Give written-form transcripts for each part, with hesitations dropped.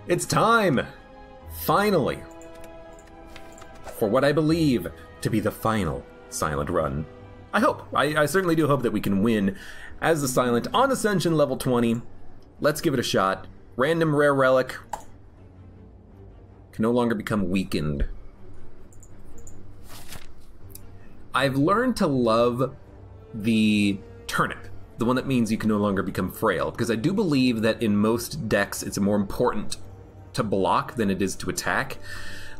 It's time, finally, for what I believe to be the final Silent run. I hope. I certainly do hope that we can win as the Silent on Ascension level 20. Let's give it a shot. Random rare relic. Can no longer become weakened. I've learned to love the turnip, the one that means you can no longer become frail, because I do believe that in most decks it's more important to block than it is to attack.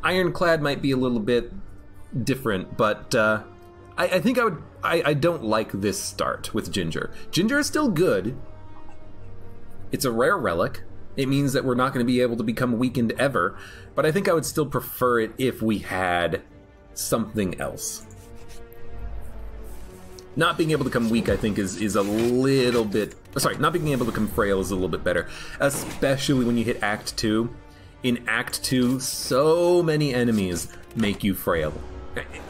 Ironclad might be a little bit different, but I think I don't like this start with Ginger. Ginger is still good. It's a rare relic. It means that we're not going to be able to become weakened ever, but I think I would still prefer it if we had something else. Not being able to become weak, I think, is a little bit... Sorry, not being able to become frail is a little bit better, especially when you hit Act 2. In Act 2, so many enemies make you frail.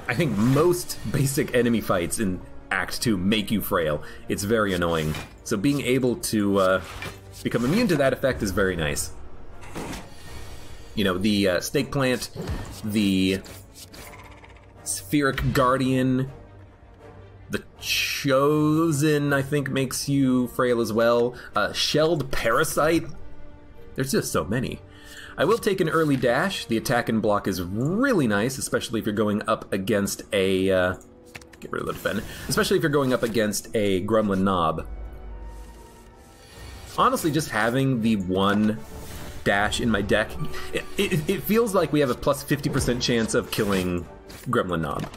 I think most basic enemy fights in Act 2 make you frail. It's very annoying. So being able to become immune to that effect is very nice. You know, the Stake Plant, the Spheric Guardian, the Chosen, I think, makes you frail as well. Shelled Parasite. There's just so many. I will take an early dash. The attack and block is really nice, especially if you're going up against a... get rid of the defend. Especially if you're going up against a Gremlin Knob. Honestly, just having the one dash in my deck, it feels like we have a plus 50% chance of killing Gremlin Knob.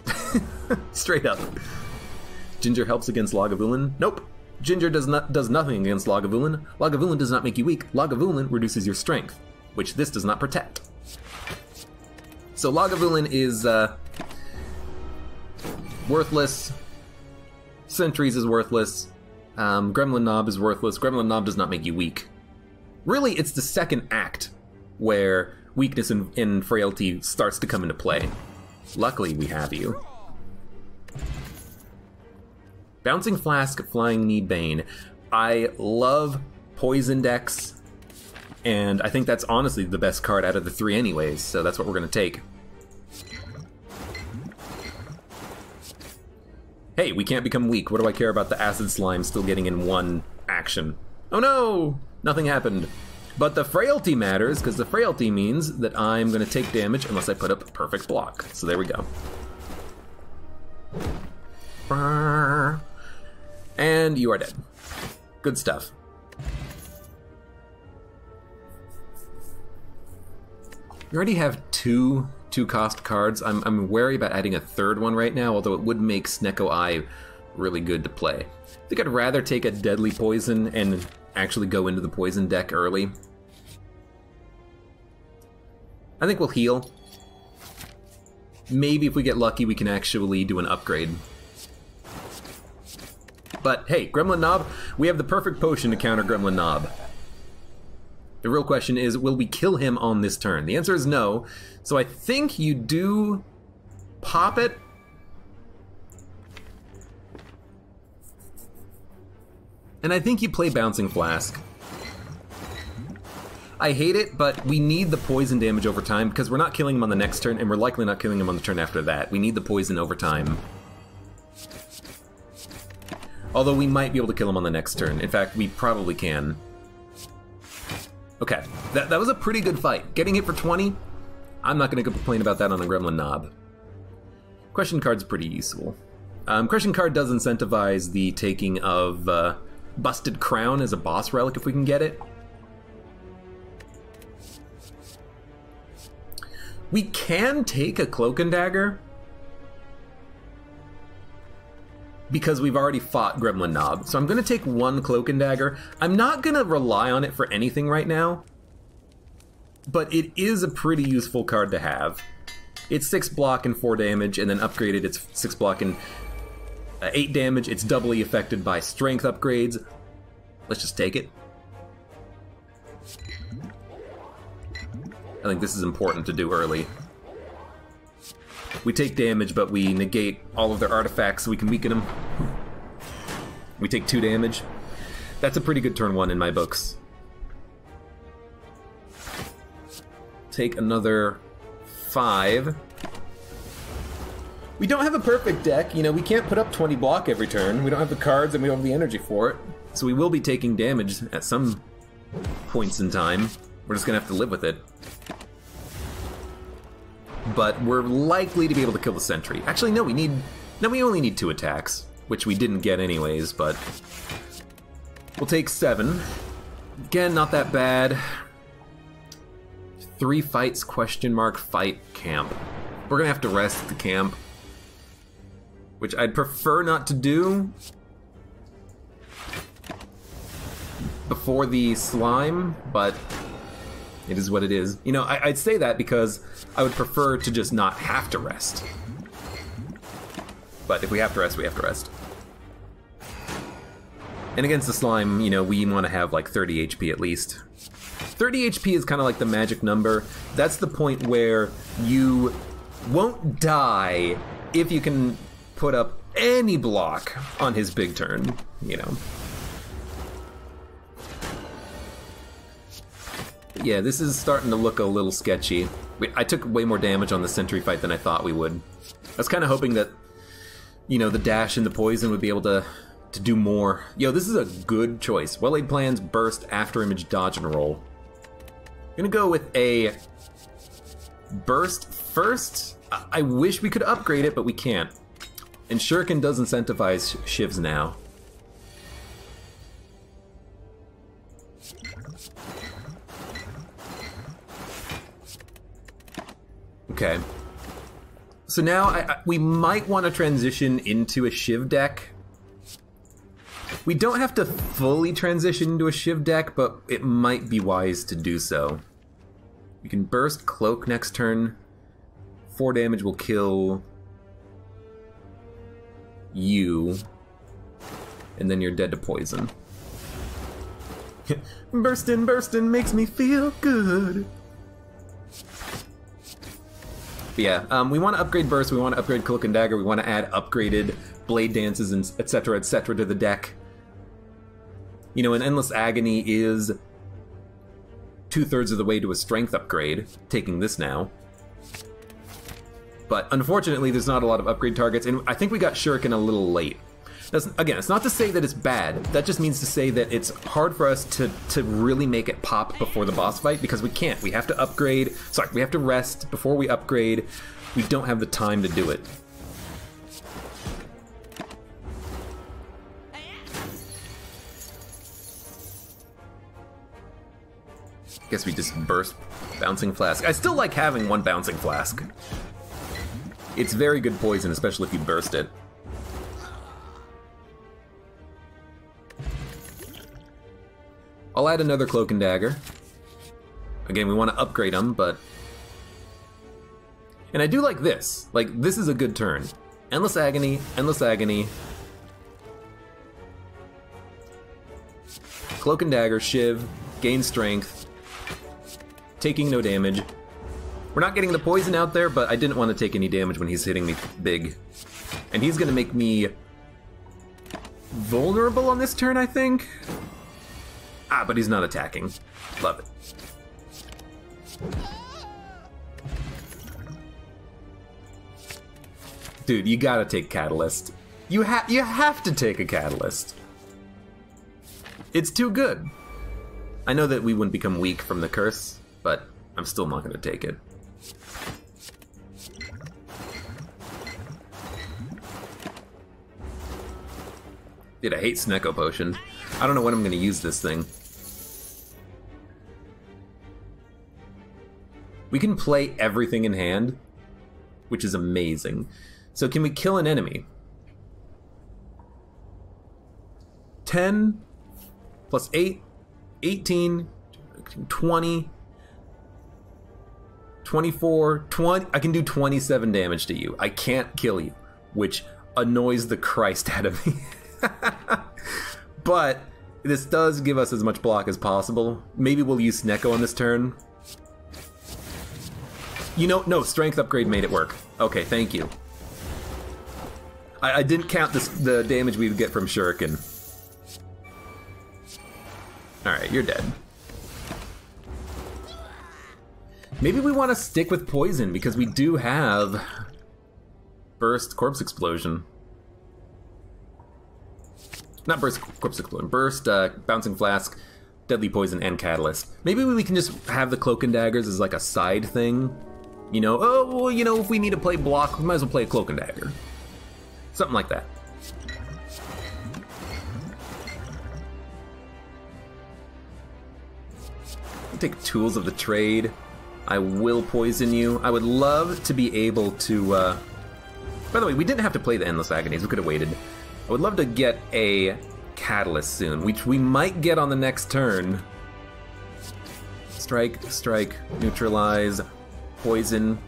Straight up. Ginger helps against Lagavulin? Nope. Ginger does nothing against Lagavulin. Lagavulin does not make you weak. Lagavulin reduces your strength, which this does not protect. So Lagavulin is worthless. Sentries is worthless. Gremlin Knob is worthless. Gremlin Knob does not make you weak. Really, it's the second act where weakness and frailty starts to come into play. Luckily, we have you. Bouncing Flask, Flying Knee, Bane. I love poison decks, and I think that's honestly the best card out of the three anyways, so that's what we're going to take. Hey, we can't become weak. What do I care about the Acid Slime still getting in one action? Oh no! Nothing happened. But the frailty matters, because the frailty means that I'm going to take damage unless I put up a perfect block. So there we go. And you are dead. Good stuff. We already have two cost cards. I'm wary about adding a third one right now, although it would make Snecko Eye really good to play. I think I'd rather take a Deadly Poison and actually go into the poison deck early. I think we'll heal. Maybe if we get lucky, we can actually do an upgrade. But hey, Gremlin Knob, we have the perfect potion to counter Gremlin Knob. The real question is, will we kill him on this turn? The answer is no, so I think you do pop it. And I think you play Bouncing Flask. I hate it, but we need the poison damage over time because we're not killing him on the next turn, and we're likely not killing him on the turn after that. We need the poison over time. Although we might be able to kill him on the next turn. In fact, we probably can. Okay, that was a pretty good fight. Getting hit for 20, I'm not going to complain about that on a Gremlin Knob. Question card's pretty useful. Question card does incentivize the taking of Busted Crown as a boss relic if we can get it. We can take a Cloak and Dagger, because we've already fought Gremlin Knob. So I'm going to take one Cloak and Dagger. I'm not going to rely on it for anything right now, but it is a pretty useful card to have. It's 6 block and 4 damage, and then upgraded it's 6 block and 8 damage. It's doubly affected by strength upgrades. Let's just take it. I think this is important to do early. We take damage, but we negate all of their artifacts so we can weaken them. We take 2 damage. That's a pretty good turn 1 in my books. take another 5. We don't have a perfect deck, you know, we can't put up 20 block every turn. We don't have the cards and we don't have the energy for it. So we will be taking damage at some points in time. We're just gonna have to live with it. But we're likely to be able to kill the sentry. Actually, no, we only need 2 attacks, which we didn't get anyways, but we'll take 7. Again, not that bad. 3 fights, question mark, fight, camp. We're gonna have to rest at the camp, which I'd prefer not to do before the slime, but it is what it is. You know, I'd say that because I would prefer to just not have to rest. But if we have to rest, we have to rest. And against the slime, you know, we want to have like 30 HP at least. 30 HP is kind of like the magic number. That's the point where you won't die if you can put up any block on his big turn, you know. Yeah, this is starting to look a little sketchy. I took way more damage on the sentry fight than I thought we would. I was kind of hoping that, you know, the dash and the poison would be able to do more. Yo, this is a good choice. Well-laid plans, burst, after image, dodge, and roll. I'm gonna go with a burst first. I wish we could upgrade it, but we can't. And Shuriken does incentivize shivs now. Okay. So now we might want to transition into a shiv deck. We don't have to fully transition into a shiv deck, but it might be wise to do so. We can burst cloak next turn. 4 damage will kill you, and then you're dead to poison. Burstin' makes me feel good. But yeah, we want to upgrade burst, we want to upgrade cloak and dagger, we want to add upgraded blade dances and etc to the deck. You know, an endless agony is 2/3 of the way to a strength upgrade, taking this now. But unfortunately, there's not a lot of upgrade targets, and I think we got Shuriken a little late. Again, it's not to say that it's bad, that just means to say that it's hard for us to really make it pop before the boss fight, because we can't. We have to upgrade, sorry, we have to rest before we upgrade. We don't have the time to do it. Guess we just burst Bouncing Flask. I still like having 1 Bouncing Flask. It's very good poison, especially if you burst it. I'll add another Cloak and Dagger. Again, we want to upgrade them, but... And I do like this. Like, this is a good turn. Endless Agony, Endless Agony. Cloak and Dagger, Shiv, gain strength. Taking no damage. We're not getting the poison out there, but I didn't want to take any damage when he's hitting me big. And he's gonna make me vulnerable on this turn, I think? Ah, but he's not attacking. Love it. Dude, you gotta take Catalyst. You have to take a Catalyst. It's too good. I know that we wouldn't become weak from the curse, but I'm still not gonna take it. Dude, I hate Snecko Potion. I don't know when I'm gonna use this thing. We can play everything in hand, which is amazing. So can we kill an enemy? 10 plus 8, 18, 20, 24, 20. I can do 27 damage to you. I can't kill you, which annoys the Christ out of me. But this does give us as much block as possible. Maybe we'll use Snecko on this turn. You know, no, strength upgrade made it work. Okay, thank you. I didn't count the damage we would get from Shuriken. Alright, you're dead. Maybe we want to stick with poison because we do have burst corpse explosion. Not burst corpse explosion, burst bouncing flask, deadly poison, and catalyst. Maybe we can just have the cloak and daggers as like a side thing. You know, oh, well, you know, if we need to play block, we might as well play a cloak and dagger. Something like that. Take tools of the trade. I will poison you. I would love to be able to, by the way, we didn't have to play the Endless Agonies. We could have waited. I would love to get a catalyst soon, which we might get on the next turn. Strike, strike, neutralize, poison.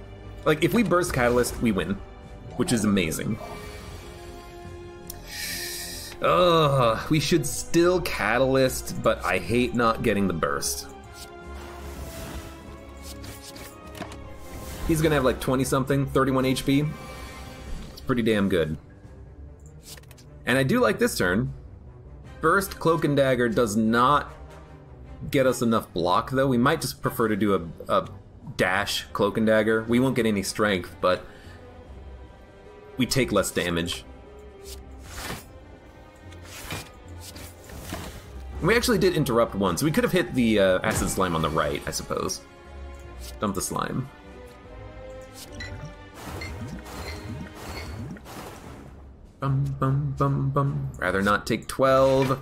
Like, if we burst catalyst, we win, which is amazing. Ugh, we should still catalyst, but I hate not getting the burst. He's gonna have like 20-something, 31 HP. It's pretty damn good. And I do like this turn. Burst, Cloak and Dagger does not get us enough block, though. We might just prefer to do a dash Cloak and Dagger. We won't get any strength, but we take less damage. We actually did interrupt one, so we could have hit the acid slime on the right, I suppose. Dump the slime. Bum, bum, bum, bum. Rather not take 12.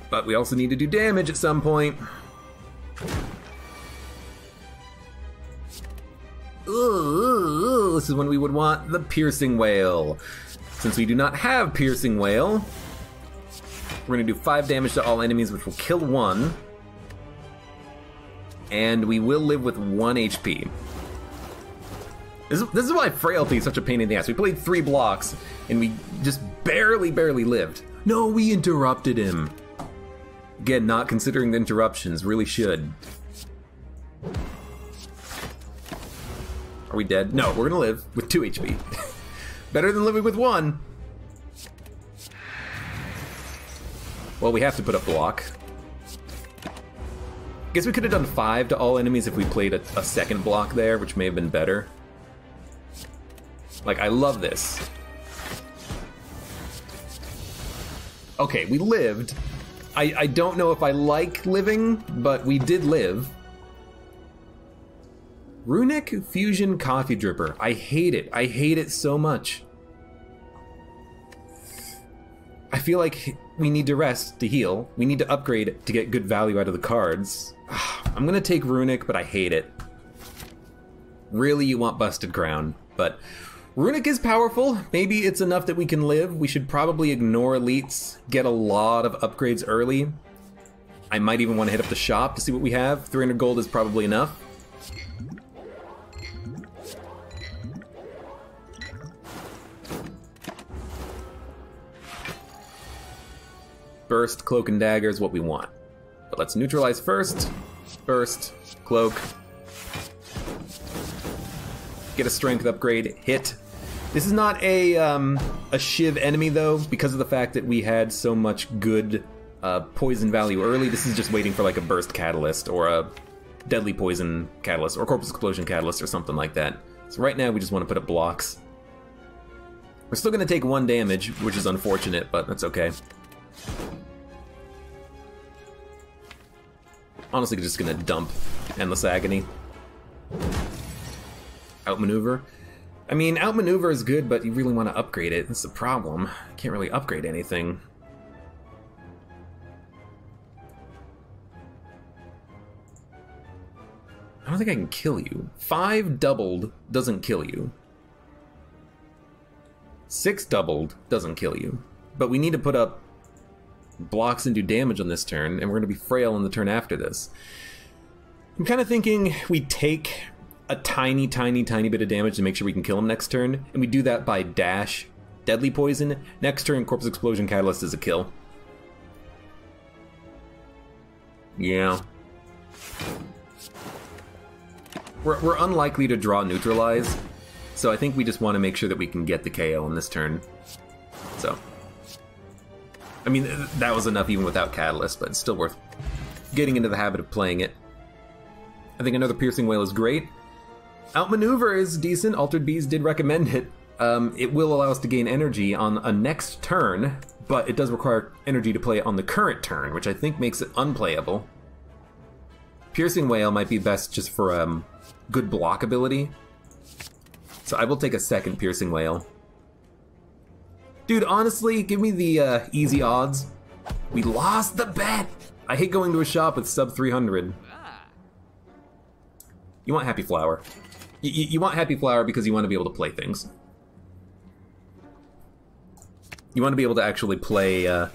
But we also need to do damage at some point. Ooh, this is when we would want the Piercing Wail. Since we do not have Piercing Wail, we're going to do 5 damage to all enemies, which will kill 1. And we will live with 1 HP. This is why Frailty is such a pain in the ass. We played 3 blocks, and we just barely lived. No, we interrupted him. Again, not considering the interruptions. Really should. Are we dead? No, we're gonna live with 2 HP. Better than living with 1. Well, we have to put up block. Guess we could have done 5 to all enemies if we played a second block there, which may have been better. Like, I love this. Okay, we lived. I don't know if I like living, but we did live. Runic Fusion Coffee Dripper. I hate it. I hate it so much. I feel like we need to rest to heal. We need to upgrade to get good value out of the cards. I'm gonna take Runic, but I hate it. Really, you want Busted Crown, but Runic is powerful. Maybe it's enough that we can live. We should probably ignore elites, get a lot of upgrades early. I might even want to hit up the shop to see what we have. 300 gold is probably enough. Burst, Cloak and Dagger is what we want. But let's neutralize first. Burst, Cloak. Get a strength upgrade, hit. This is not a Shiv enemy, though, because of the fact that we had so much good poison value early. This is just waiting for like a burst catalyst or a deadly poison catalyst or corpus explosion catalyst or something like that. So right now we just want to put up blocks. We're still going to take 1 damage, which is unfortunate, but that's okay. Honestly, just going to dump Endless Agony. Outmaneuver. I mean, outmaneuver is good, but you really want to upgrade it. That's the problem. Can't really upgrade anything. I don't think I can kill you. 5 doubled doesn't kill you. 6 doubled doesn't kill you. But we need to put up blocks and do damage on this turn, and we're going to be frail on the turn after this. I'm kind of thinking we take a tiny bit of damage to make sure we can kill him next turn, and we do that by dash, deadly poison. Next turn, corpse explosion catalyst is a kill. Yeah. We're unlikely to draw neutralize, so I think we just want to make sure that we can get the KO on this turn. So, I mean, that was enough even without catalyst, but it's still worth getting into the habit of playing it. I think another Piercing Wail is great. Outmaneuver is decent. Altered Bees did recommend it. It will allow us to gain energy on a next turn, but it does require energy to play on the current turn, which I think makes it unplayable. Piercing Wail might be best just for good block ability. So I will take a second Piercing Wail. Dude, honestly, give me the easy odds. We lost the bet! I hate going to a shop with sub 300. You want Happy Flower. You want Happy Flower because you want to be able to play things. You want to be able to actually play, I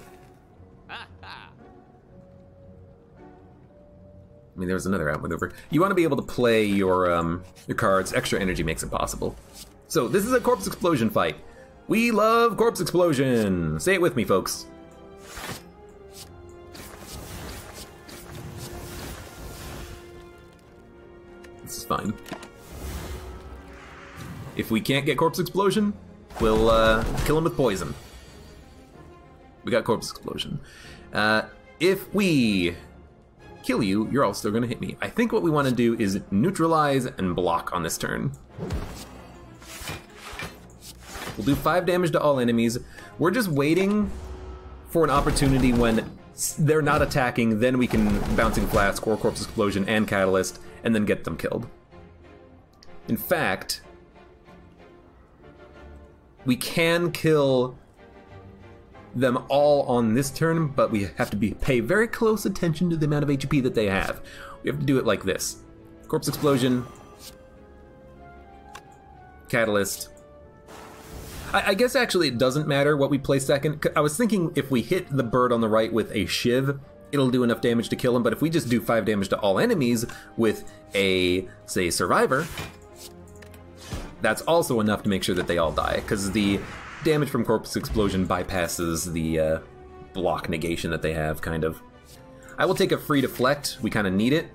mean, there was another outmaneuver. You want to be able to play your cards. Extra energy makes it possible. So, this is a Corpse Explosion fight. We love Corpse Explosion! Say it with me, folks. This is fine. If we can't get Corpse Explosion, we'll kill him with poison. We got Corpse Explosion. If we kill you, you're all still gonna hit me. I think what we want to do is neutralize and block on this turn. We'll do 5 damage to all enemies. We're just waiting for an opportunity when they're not attacking, then we can Bouncing Flask or Corpse Explosion and Catalyst, and then get them killed. In fact, we can kill them all on this turn, but we have to pay very close attention to the amount of HP that they have. We have to do it like this. Corpse Explosion, Catalyst. I guess actually it doesn't matter what we play second. I was thinking if we hit the bird on the right with a Shiv, it'll do enough damage to kill him, but if we just do 5 damage to all enemies with a, say, Survivor, that's also enough to make sure that they all die, because the damage from Corpse Explosion bypasses the block negation that they have, kind of. I will take a free Deflect. We kind of need it.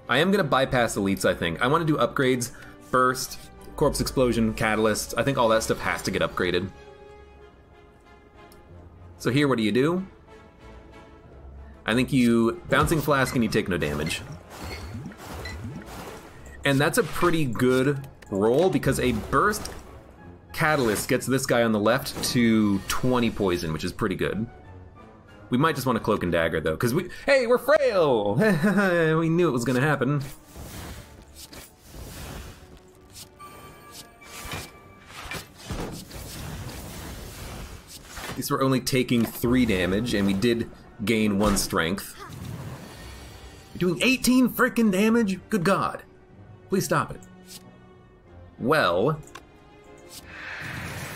I am going to bypass Elites, I think. I want to do upgrades. Burst, Corpse Explosion, Catalyst. I think all that stuff has to get upgraded. So here, what do? I think you Bouncing Flask and you take no damage. And that's a pretty good roll, because a Burst Catalyst gets this guy on the left to 20 poison, which is pretty good. We might just want to Cloak and Dagger, though, because hey, we're frail! We knew it was going to happen. At least we're only taking 3 damage, and we did gain 1 strength. You're doing 18 frickin' damage? Good God. Please stop it. Well,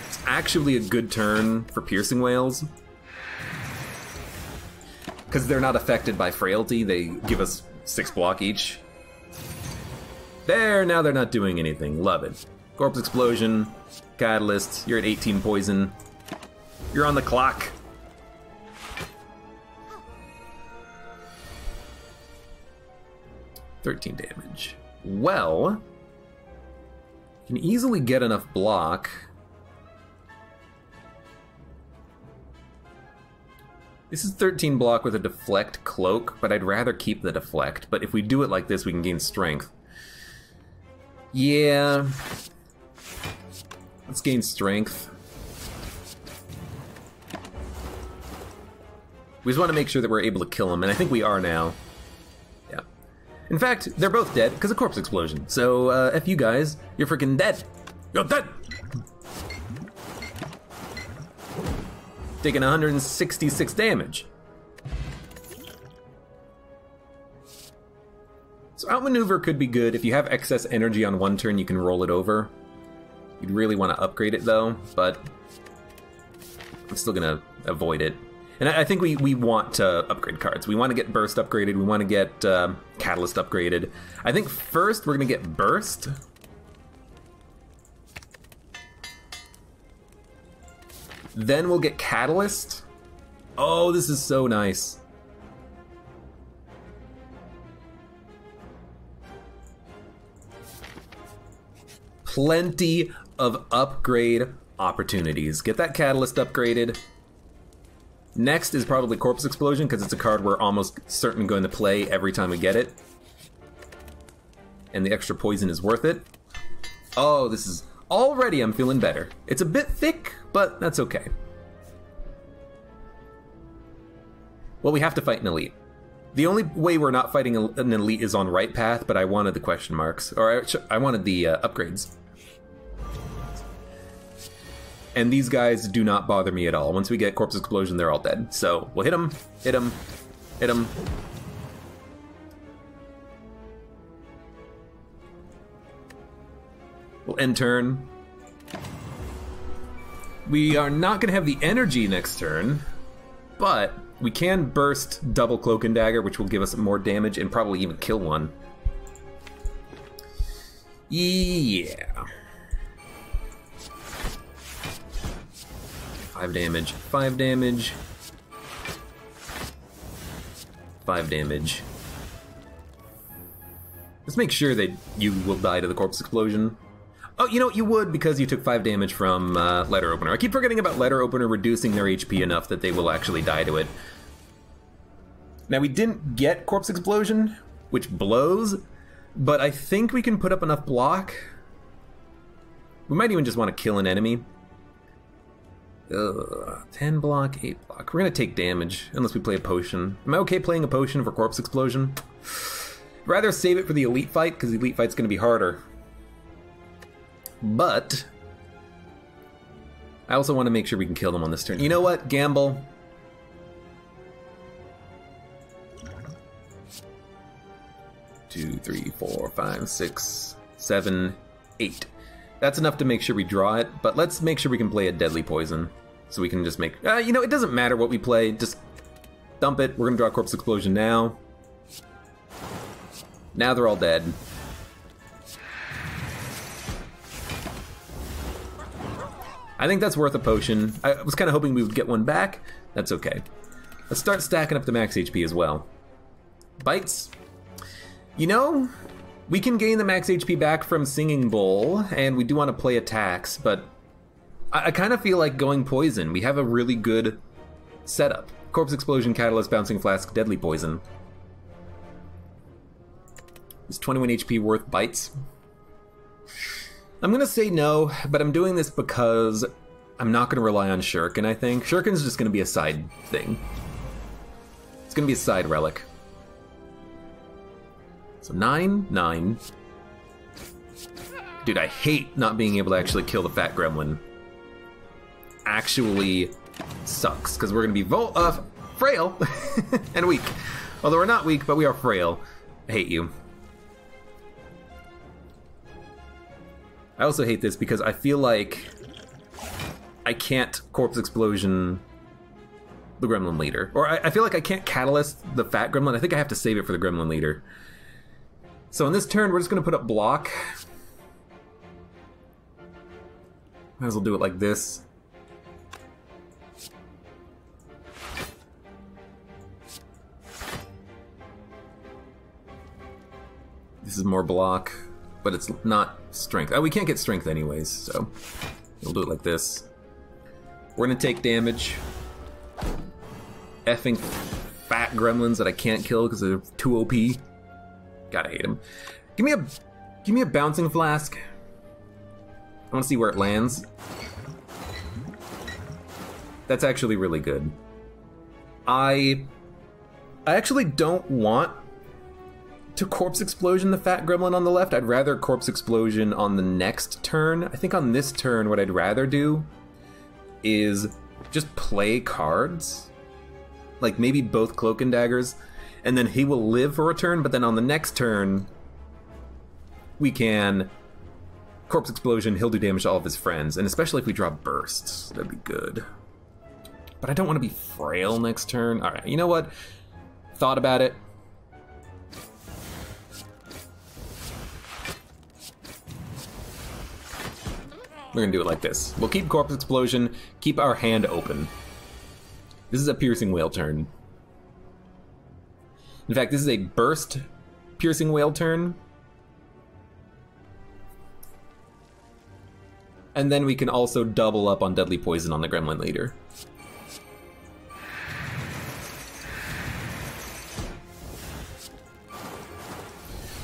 it's actually a good turn for Piercing Wails, because they're not affected by frailty. They give us 6 block each. There, now they're not doing anything. Love it. Corpse Explosion, Catalyst, you're at 18 poison. You're on the clock. $13 damage. Well, you can easily get enough block. This is 13 block with a Deflect Cloak, but I'd rather keep the Deflect. But if we do it like this, we can gain strength. Yeah. Let's gain strength. We just want to make sure that we're able to kill him, and I think we are now. Yeah. In fact, they're both dead because of Corpse Explosion. So, F you guys, you're freaking dead. You're dead! Taking 166 damage. So outmaneuver could be good. If you have excess energy on one turn, you can roll it over. You'd really want to upgrade it though, but I'm still gonna avoid it. And I think we want to upgrade cards. We want to get Burst upgraded. We want to get Catalyst upgraded. I think first we're gonna get Burst. Then we'll get Catalyst. Oh, this is so nice. Plenty of upgrade opportunities. Get that Catalyst upgraded. Next is probably Corpse Explosion, because it's a card we're almost certain going to play every time we get it. and the extra poison is worth it. Oh, this is... Already I'm feeling better. It's a bit thick, but that's okay. Well, we have to fight an elite. The only way we're not fighting an elite is on right path, but I wanted the question marks. Or I wanted the upgrades. And these guys do not bother me at all. Once we get Corpse Explosion, they're all dead. So we'll hit them, hit them, hit them. We'll end turn. We are not going to have the energy next turn, but we can burst double Cloak and Dagger, which will give us more damage and probably even kill one. Yeah. 5 damage, 5 damage, 5 damage. Let's make sure that you will die to the Corpse Explosion. Oh, you know, you would because you took 5 damage from Letter Opener. I keep forgetting about Letter Opener reducing their HP enough that they will actually die to it. Now, we didn't get Corpse Explosion, which blows, but I think we can put up enough block. We might even just want to kill an enemy. 10 block, 8 block. We're going to take damage, unless we play a potion. Am I okay playing a potion for Corpse Explosion? Rather save it for the elite fight, because the elite fight's going to be harder. But I also want to make sure we can kill them on this turn. You know what? Gamble. Two, 3, 4, 5, 6, 7, 8. That's enough to make sure we draw it, but let's make sure we can play a deadly poison. So we can just make... you know, it doesn't matter what we play. Just dump it. We're going to draw Corpse Explosion now. Now they're all dead. I think that's worth a potion. I was kind of hoping we would get one back. That's okay. Let's start stacking up the max HP as well. Bites. You know, we can gain the max HP back from Singing Bowl, and we do want to play attacks, but I kind of feel like going poison. We have a really good setup. Corpse Explosion, Catalyst, Bouncing Flask, Deadly Poison. Is 21 HP worth bites? I'm going to say no, but I'm doing this because I'm not going to rely on Shuriken, I think. Shuriken's just going to be a side thing. It's going to be a side relic. So 9, 9. Dude, I hate not being able to actually kill the fat gremlin. Actually sucks, because we're going to be frail and weak. Although we're not weak, but we are frail. I hate you. I also hate this because I feel like I can't Corpse Explosion the Gremlin Leader. Or I feel like I can't Catalyst the Fat Gremlin. I think I have to save it for the Gremlin Leader. So in this turn, we're just going to put up block. Might as well do it like this. This is more block, but it's not strength. Oh, we can't get strength anyways, so we'll do it like this. We're gonna take damage. Effing fat gremlins that I can't kill because they're too OP. Gotta hate them. Give me a bouncing flask. I want to see where it lands. That's actually really good. I actually don't want to Corpse Explosion the fat gremlin on the left. I'd rather Corpse Explosion on the next turn. I think on this turn what I'd rather do is just play cards. Like maybe both Cloak and Daggers, and then he will live for a turn, but then on the next turn we can Corpse Explosion, he'll do damage to all of his friends, and especially if we draw bursts, that'd be good. But I don't want to be frail next turn. Alright, you know what? Thought about it. We're gonna do it like this. We'll keep Corpse Explosion, keep our hand open. This is a Piercing Wail turn. In fact, this is a burst Piercing Wail turn. And then we can also double up on Deadly Poison on the Gremlin Leader.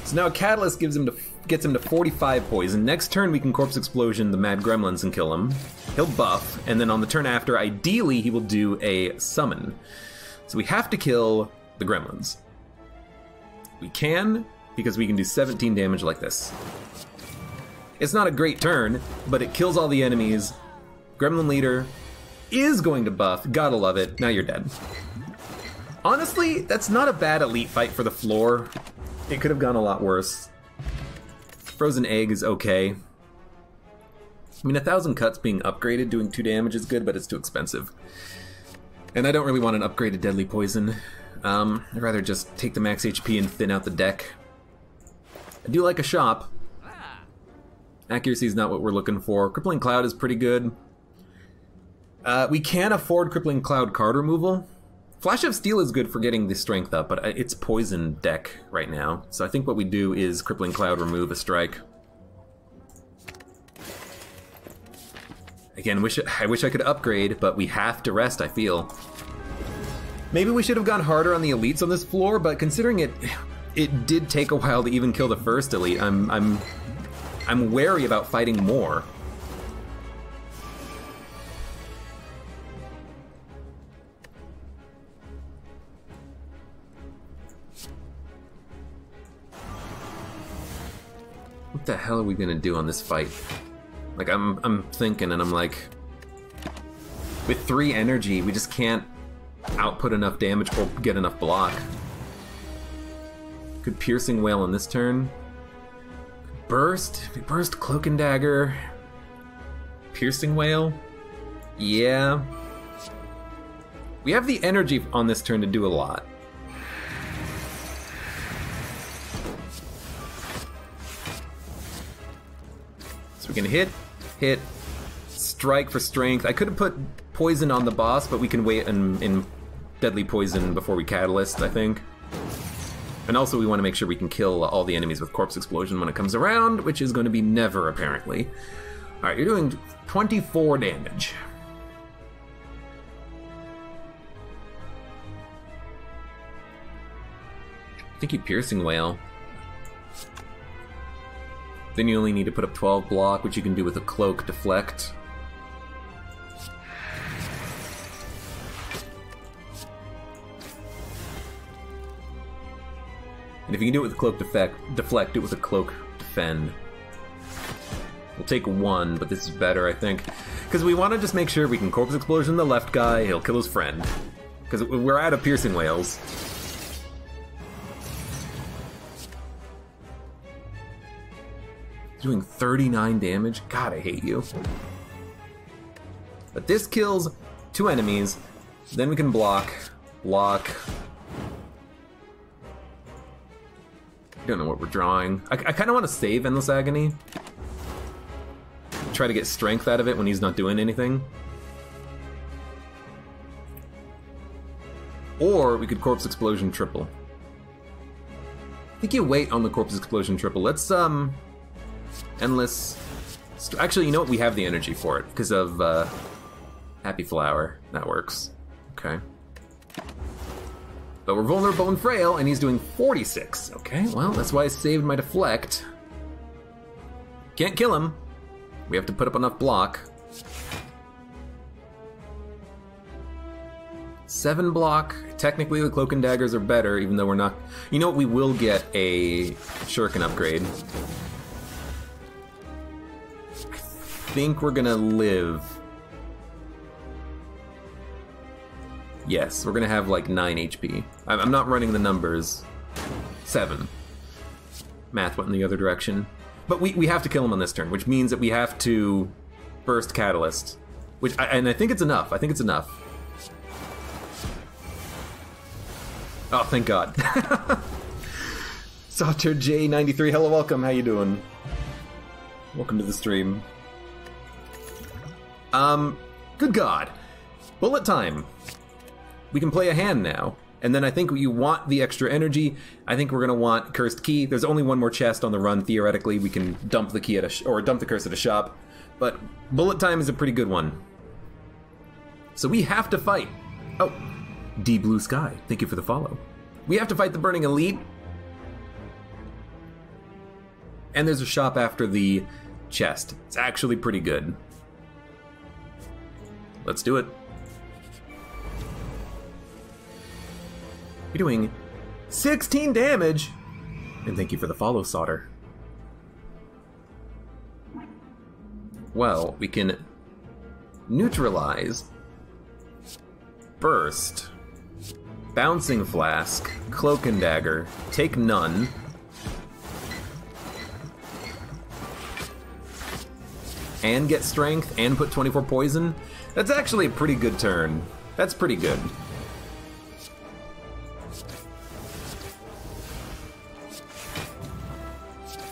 So now a Catalyst gets him to 45 poison. Next turn we can Corpse Explosion the Mad Gremlins and kill him. He'll buff, and then on the turn after, ideally he will do a Summon. So we have to kill the Gremlins. We can, because we can do 17 damage like this. It's not a great turn, but it kills all the enemies. Gremlin Leader is going to buff, gotta love it, now you're dead. Honestly, that's not a bad elite fight for the floor. It could have gone a lot worse. Frozen Egg is okay. I mean, 1,000 cuts being upgraded, doing 2 damage is good, but it's too expensive. And I don't really want an upgraded Deadly Poison. I'd rather just take the max HP and thin out the deck. I do like a shop. Accuracy is not what we're looking for. Crippling Cloud is pretty good. We can afford Crippling Cloud card removal. Flash of Steel is good for getting the strength up, but it's poison deck right now. So I think what we do is Crippling Cloud, remove a strike. Again, I wish I could upgrade, but we have to rest, I feel. Maybe we should have gone harder on the elites on this floor, but considering it did take a while to even kill the first elite, I'm wary about fighting more. What the hell are we gonna do on this fight? Like, I'm thinking, and I'm like, with 3 energy, we just can't output enough damage or get enough block. Could Piercing Wail on this turn. Burst? If we burst Cloak and Dagger. Piercing Wail? Yeah. We have the energy on this turn to do a lot. So we can hit, strike for strength. I could have put poison on the boss, but we can wait in Deadly Poison before we Catalyst, I think. And also we want to make sure we can kill all the enemies with Corpse Explosion when it comes around, which is going to be never, apparently. Alright, you're doing 24 damage. I think you Piercing Wail. Then you only need to put up 12 block, which you can do with a Cloak Deflect. And if you can do it with a Cloak Deflect, do it with a Cloak Defend. We'll take 1, but this is better, I think. Because we want to just make sure we can Corpse Explosion the left guy, he'll kill his friend. Because we're out of Piercing Wails. Doing 39 damage? God, I hate you. But this kills 2 enemies. Then we can block. I don't know what we're drawing. I kind of want to save Endless Agony. Try to get strength out of it when he's not doing anything. Or we could Corpse Explosion triple. I think you wait on the Corpse Explosion triple. Let's, Endless... Actually, you know what? We have the energy for it because of, Happy Flower. That works. Okay. But we're vulnerable and frail, and he's doing 46. Okay, well, that's why I saved my Deflect. Can't kill him. We have to put up enough block. 7 block. Technically, the Cloak and Daggers are better, even though we're not... You know what? We will get a Shuriken upgrade. I think we're gonna live. Yes, we're gonna have like 9 HP. I'm not running the numbers. 7. Math went in the other direction. But we have to kill him on this turn, which means that we have to burst Catalyst. And I think it's enough. I think it's enough. Oh, thank God. Sauter J93, hello, welcome. How you doing? Welcome to the stream. Good God. Bullet time. We can play a hand now. And then I think you want the extra energy. I think we're gonna want Cursed Key. There's only one more chest on the run, theoretically. We can dump the key at or dump the curse at a shop. But bullet time is a pretty good one. So we have to fight. Oh, D Blue Sky, thank you for the follow. We have to fight the Burning Elite. And there's a shop after the chest. It's actually pretty good. Let's do it. You're doing 16 damage! And thank you for the follow, Sauter. Well, we can neutralize, burst, bouncing flask, cloak and dagger, take none, and get strength and put 24 poison. That's actually a pretty good turn. That's pretty good.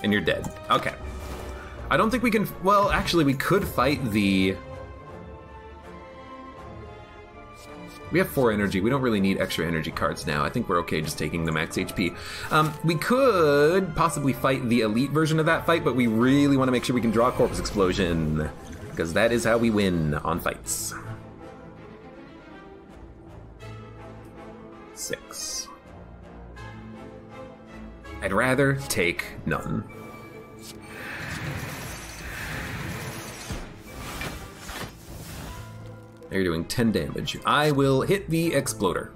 And you're dead. Okay. I don't think we can... Well, actually, we could fight the... We have 4 energy. We don't really need extra energy cards now. I think we're okay just taking the max HP. We could possibly fight the elite version of that fight, but we really want to make sure we can draw Corpse Explosion, because that is how we win on fights. 6. I'd rather take none. You're doing 10 damage. I will hit the Exploder.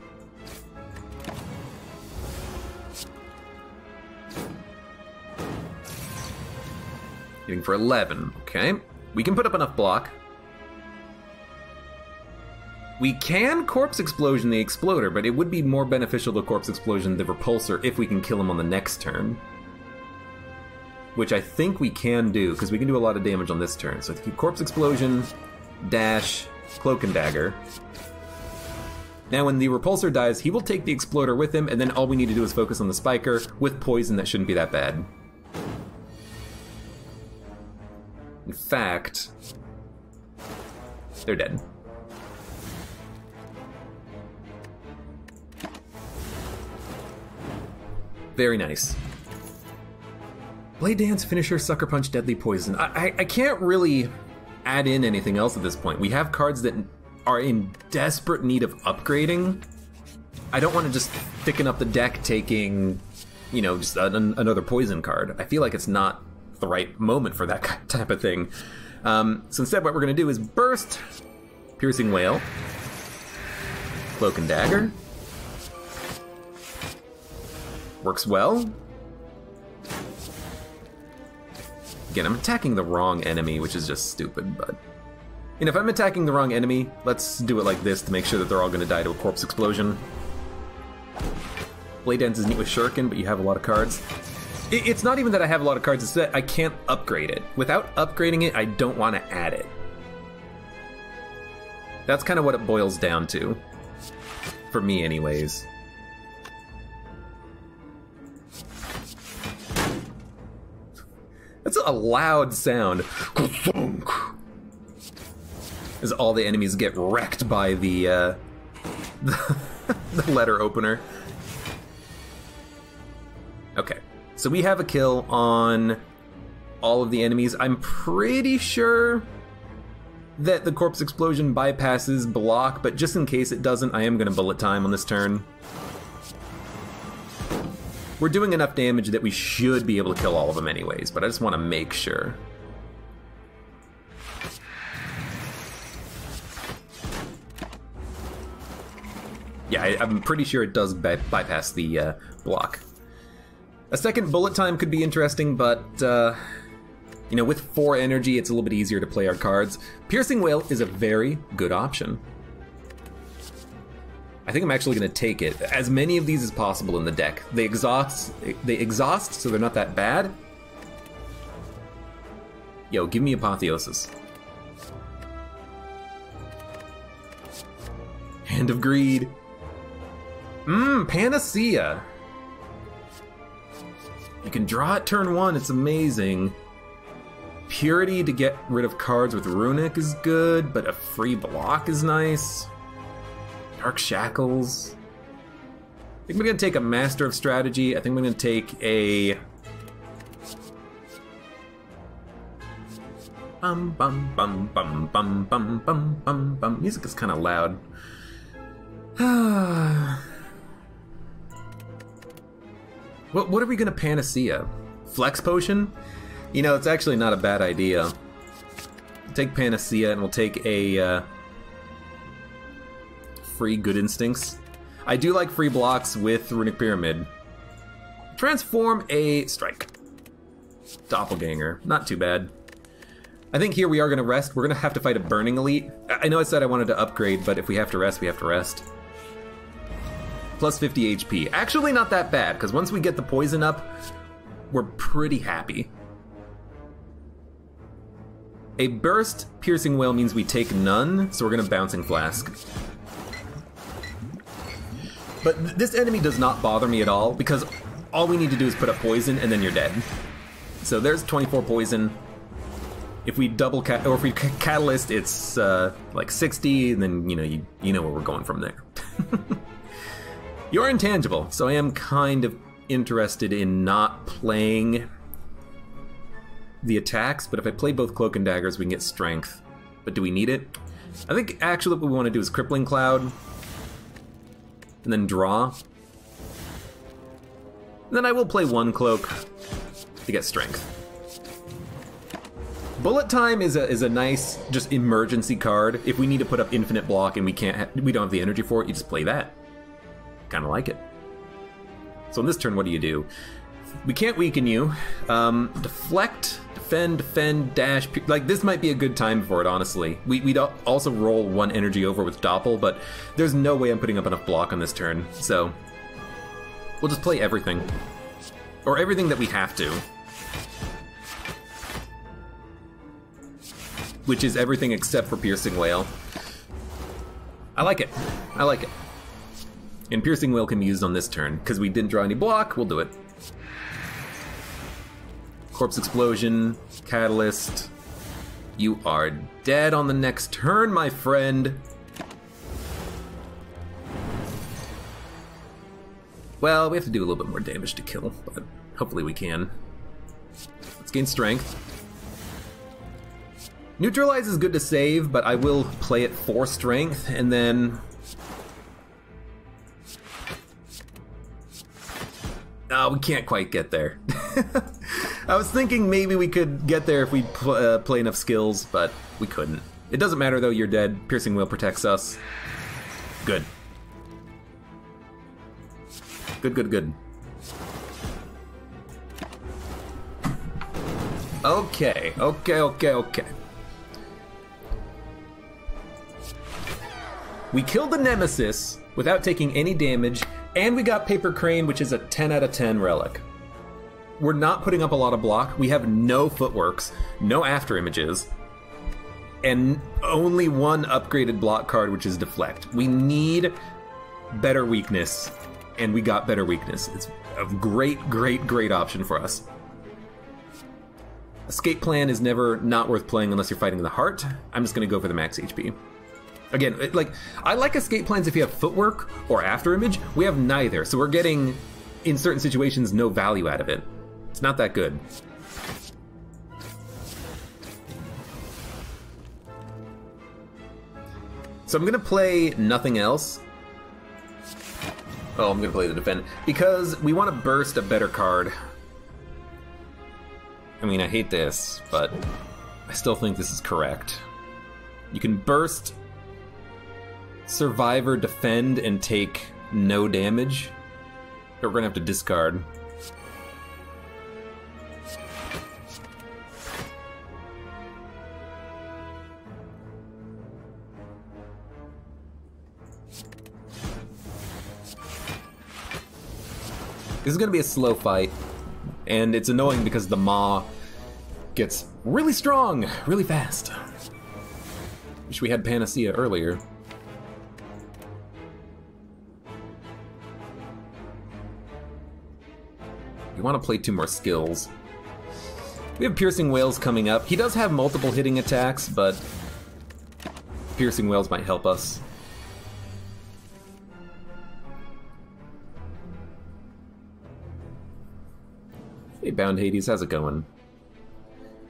Hitting for 11. Okay. We can put up enough block. We can Corpse Explosion the Exploder, but it would be more beneficial to Corpse Explosion the Repulsor if we can kill him on the next turn. Which I think we can do, because we can do a lot of damage on this turn. So keep Corpse Explosion, dash, Cloak and Dagger. Now when the Repulsor dies, he will take the Exploder with him, and then all we need to do is focus on the Spiker. With poison, that shouldn't be that bad. In fact, they're dead. Very nice. Blade Dance, Finisher, Sucker Punch, Deadly Poison. I can't really add in anything else at this point. We have cards that are in desperate need of upgrading. I don't want to just thicken up the deck taking, you know, just another poison card. I feel like it's not the right moment for that type of thing. So instead what we're going to do is Burst, Piercing Wail, Cloak and Dagger. Works well. Again, I'm attacking the wrong enemy, which is just stupid, but... And if I'm attacking the wrong enemy, let's do it like this to make sure that they're all going to die to a Corpse Explosion. Blade Dance is neat with Shuriken, but you have a lot of cards. It's not even that I have a lot of cards, it's that I can't upgrade it. Without upgrading it, I don't want to add it. That's kind of what it boils down to. For me, anyways. That's a loud sound. As all the enemies get wrecked by the letter opener. Okay, so we have a kill on all of the enemies. I'm pretty sure that the Corpse Explosion bypasses block, but just in case it doesn't, I am going to bullet time on this turn. We're doing enough damage that we should be able to kill all of them anyways, but I just want to make sure. Yeah, I'm pretty sure it does bypass the block. A second bullet time could be interesting, but you know, with 4 energy, it's a little bit easier to play our cards. Piercing Wail is a very good option. I think I'm actually going to take it. As many of these as possible in the deck. They exhaust, so they're not that bad. Yo, give me Apotheosis. Hand of Greed. Panacea. You can draw it turn 1, it's amazing. Purity to get rid of cards with Runic is good, but a free block is nice. Dark Shackles. I think we're going to take a Master of Strategy. I think we're going to take a... Bum bum bum bum bum bum bum bum bum. Music is kind of loud. What are we going to Panacea? Flex Potion? You know, it's actually not a bad idea. We'll take Panacea and we'll take a free Good Instincts. I do like free blocks with Runic Pyramid. Transform a Strike. Doppelganger. Not too bad. I think here we are going to rest. We're going to have to fight a Burning Elite. I know I said I wanted to upgrade, but if we have to rest, we have to rest. Plus 50 HP. Actually not that bad, because once we get the poison up, we're pretty happy. A burst Piercing Wail means we take none, so we're going to Bouncing Flask. But this enemy does not bother me at all, because all we need to do is put up poison, and then you're dead. So there's 24 poison. If we double or if we catalyst, it's like 60, and then you know where we're going from there. You're intangible, so I am kind of interested in not playing the attacks, but if I play both Cloak and Daggers, we can get strength. But do we need it? I think actually what we want to do is Crippling Cloud, and then draw. And then I will play one Cloak to get strength. Bullet Time is a nice, just emergency card. If we need to put up infinite block and we don't have the energy for it, you just play that. Kind of like it. So on this turn, what do? We can't weaken you. Deflect, defend, dash. Like, this might be a good time for it, honestly. We'd also roll one energy over with Doppel, but there's no way I'm putting up enough block on this turn. So we'll just play everything. Or everything that we have to. Which is everything except for Piercing Wail. I like it. I like it. And Piercing Wail can be used on this turn, because we didn't draw any block, we'll do it. Corpse Explosion, Catalyst. You are dead on the next turn, my friend. Well, we have to do a little bit more damage to kill, but hopefully we can. Let's gain strength. Neutralize is good to save, but I will play it for strength, and then... Oh, we can't quite get there. I was thinking maybe we could get there if we play enough skills, but we couldn't. It doesn't matter though, you're dead. Piercing Wail protects us. Good. Good. Okay. We killed the Nemesis without taking any damage, and we got Paper Crane, which is a 10 out of 10 relic. We're not putting up a lot of block. We have no footworks, no after images, and only one upgraded block card, which is Deflect. We need better weakness, and we got better weakness. It's a great option for us. Escape Plan is never not worth playing unless you're fighting the heart. I'm just going to go for the max HP. Again, I like escape plans if you have footwork or after image. We have neither, so we're getting, in certain situations, no value out of it. It's not that good. So I'm gonna play nothing else. Oh, I'm gonna play the defend, because we want to burst a better card. I mean, I hate this, but I still think this is correct. You can burst Survivor, defend, and take no damage. But we're gonna have to discard. This is gonna be a slow fight, and it's annoying because the Maw gets really strong, really fast. Wish we had Panacea earlier. We want to play two more skills. We have Piercing Wails coming up. He does have multiple hitting attacks, but Piercing Wails might help us. Hey, Bound Hades, how's it going?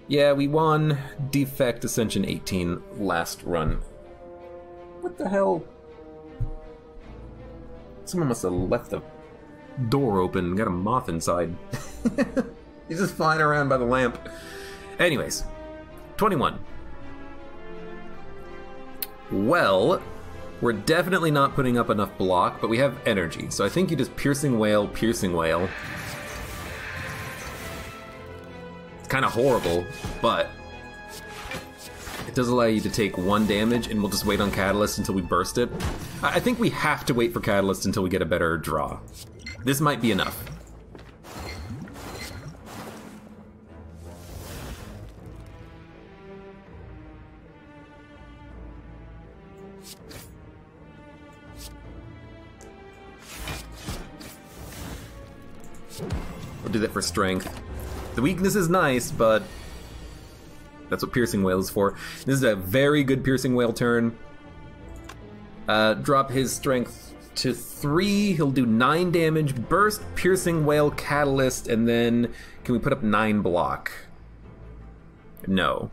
Yeah, we won Defect Ascension 18 last run. What the hell? Someone must have left the door open and got a moth inside. He's just flying around by the lamp. Anyways, 21. Well, we're definitely not putting up enough block, but we have energy. So I think you just piercing whale, piercing whale. It's kind of horrible, but it does allow you to take 1 damage, and we'll just wait on Catalyst until we burst it. I think we have to wait for Catalyst until we get a better draw. This might be enough. We'll do that for strength. The weakness is nice, but that's what Piercing Whale is for. This is a very good Piercing Whale turn. Drop his strength to 3. He'll do 9 damage. Burst, Piercing Whale, Catalyst, and then can we put up 9 block? No.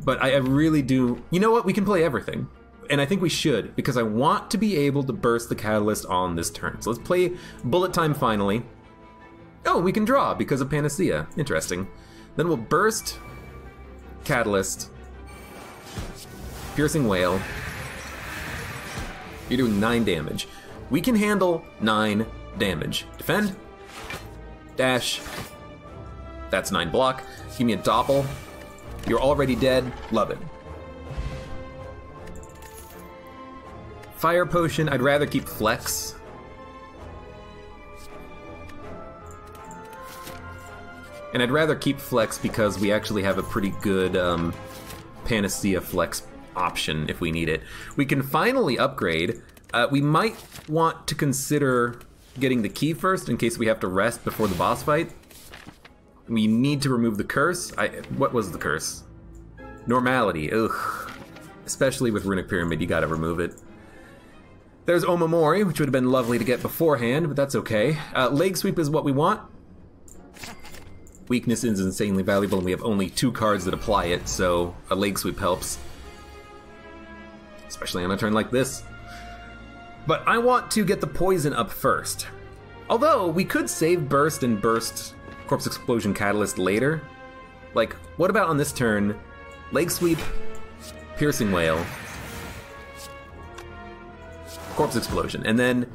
But I really do... You know what? We can play everything. And I think we should, because I want to be able to burst the Catalyst on this turn. So let's play Bullet Time finally. Oh, we can draw because of Panacea. Interesting. Then we'll burst Catalyst. Piercing Whale. You're doing 9 damage. We can handle 9 damage. Defend. Dash. That's 9 block. Give me a Doppel. You're already dead. Love it. Fire Potion. I'd rather keep Flex. And I'd rather keep Flex because we actually have a pretty good Panacea Flex option if we need it. We can finally upgrade. We might want to consider getting the key first in case we have to rest before the boss fight. We need to remove the curse. What was the curse? Normality. Ugh. Especially with Runic Pyramid, you gotta remove it. There's Omamori, which would have been lovely to get beforehand, but that's okay. Leg Sweep is what we want. Weakness is insanely valuable, and we have only 2 cards that apply it, so a Leg Sweep helps. Especially on a turn like this. But I want to get the poison up first. Although, we could save Burst and burst Corpse Explosion Catalyst later. Like, what about on this turn, Leg Sweep, Piercing Whale, Corpse Explosion, and then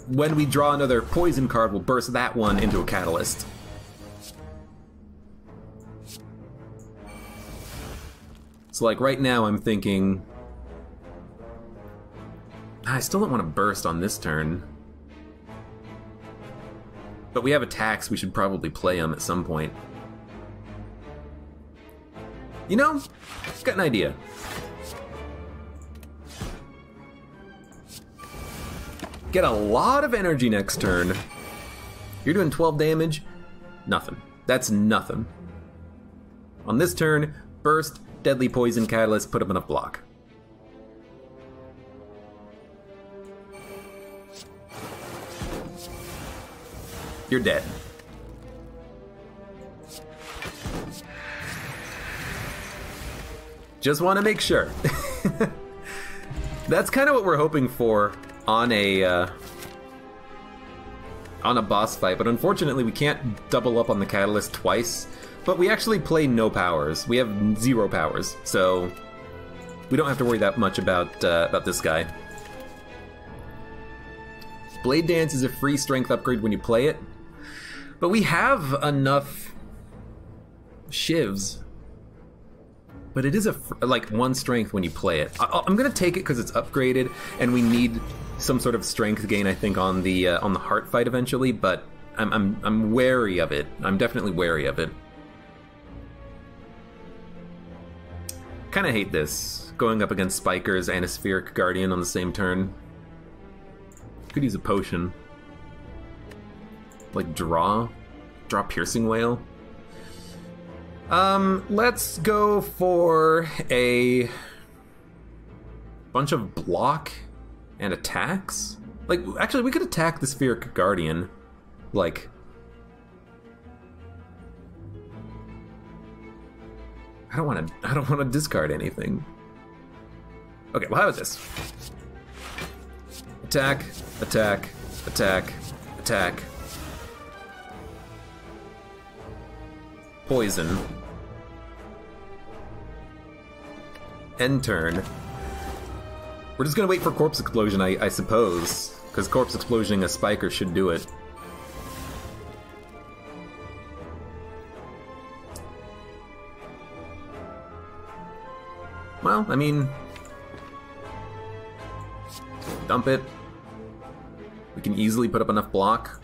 when we draw another poison card, we'll burst that one into a Catalyst. So like right now I'm thinking, I still don't want to burst on this turn. But we have attacks, we should probably play them at some point. You know, got an idea. Get a lot of energy next turn. You're doing 12 damage. Nothing. That's nothing. On this turn, burst, Deadly Poison Catalyst, put up enough block. You're dead. Just want to make sure. That's kind of what we're hoping for on a boss fight, but unfortunately we can't double up on the Catalyst twice. But we actually play no powers. We have 0 powers, so we don't have to worry that much about this guy. Blade Dance is a free strength upgrade when you play it, but we have enough shivs. But it is like 1 strength when you play it. I'm gonna take it because it's upgraded, and we need some sort of strength gain, I think, on the heart fight eventually. But I'm wary of it. I'm definitely wary of it. Kind of hate this, going up against Spikers and a Spheric Guardian on the same turn. Could use a potion. Like draw Piercing Whale. Let's go for a bunch of block and attacks. Like, actually, we could attack the Spheric Guardian. Like, I don't want to discard anything. Okay, well, how about this? Attack, attack, attack, attack. poison. End turn. We're just gonna wait for Corpse Explosion, I suppose. Because Corpse Explosioning a Spiker should do it. Well, I mean... dump it. We can easily put up enough block.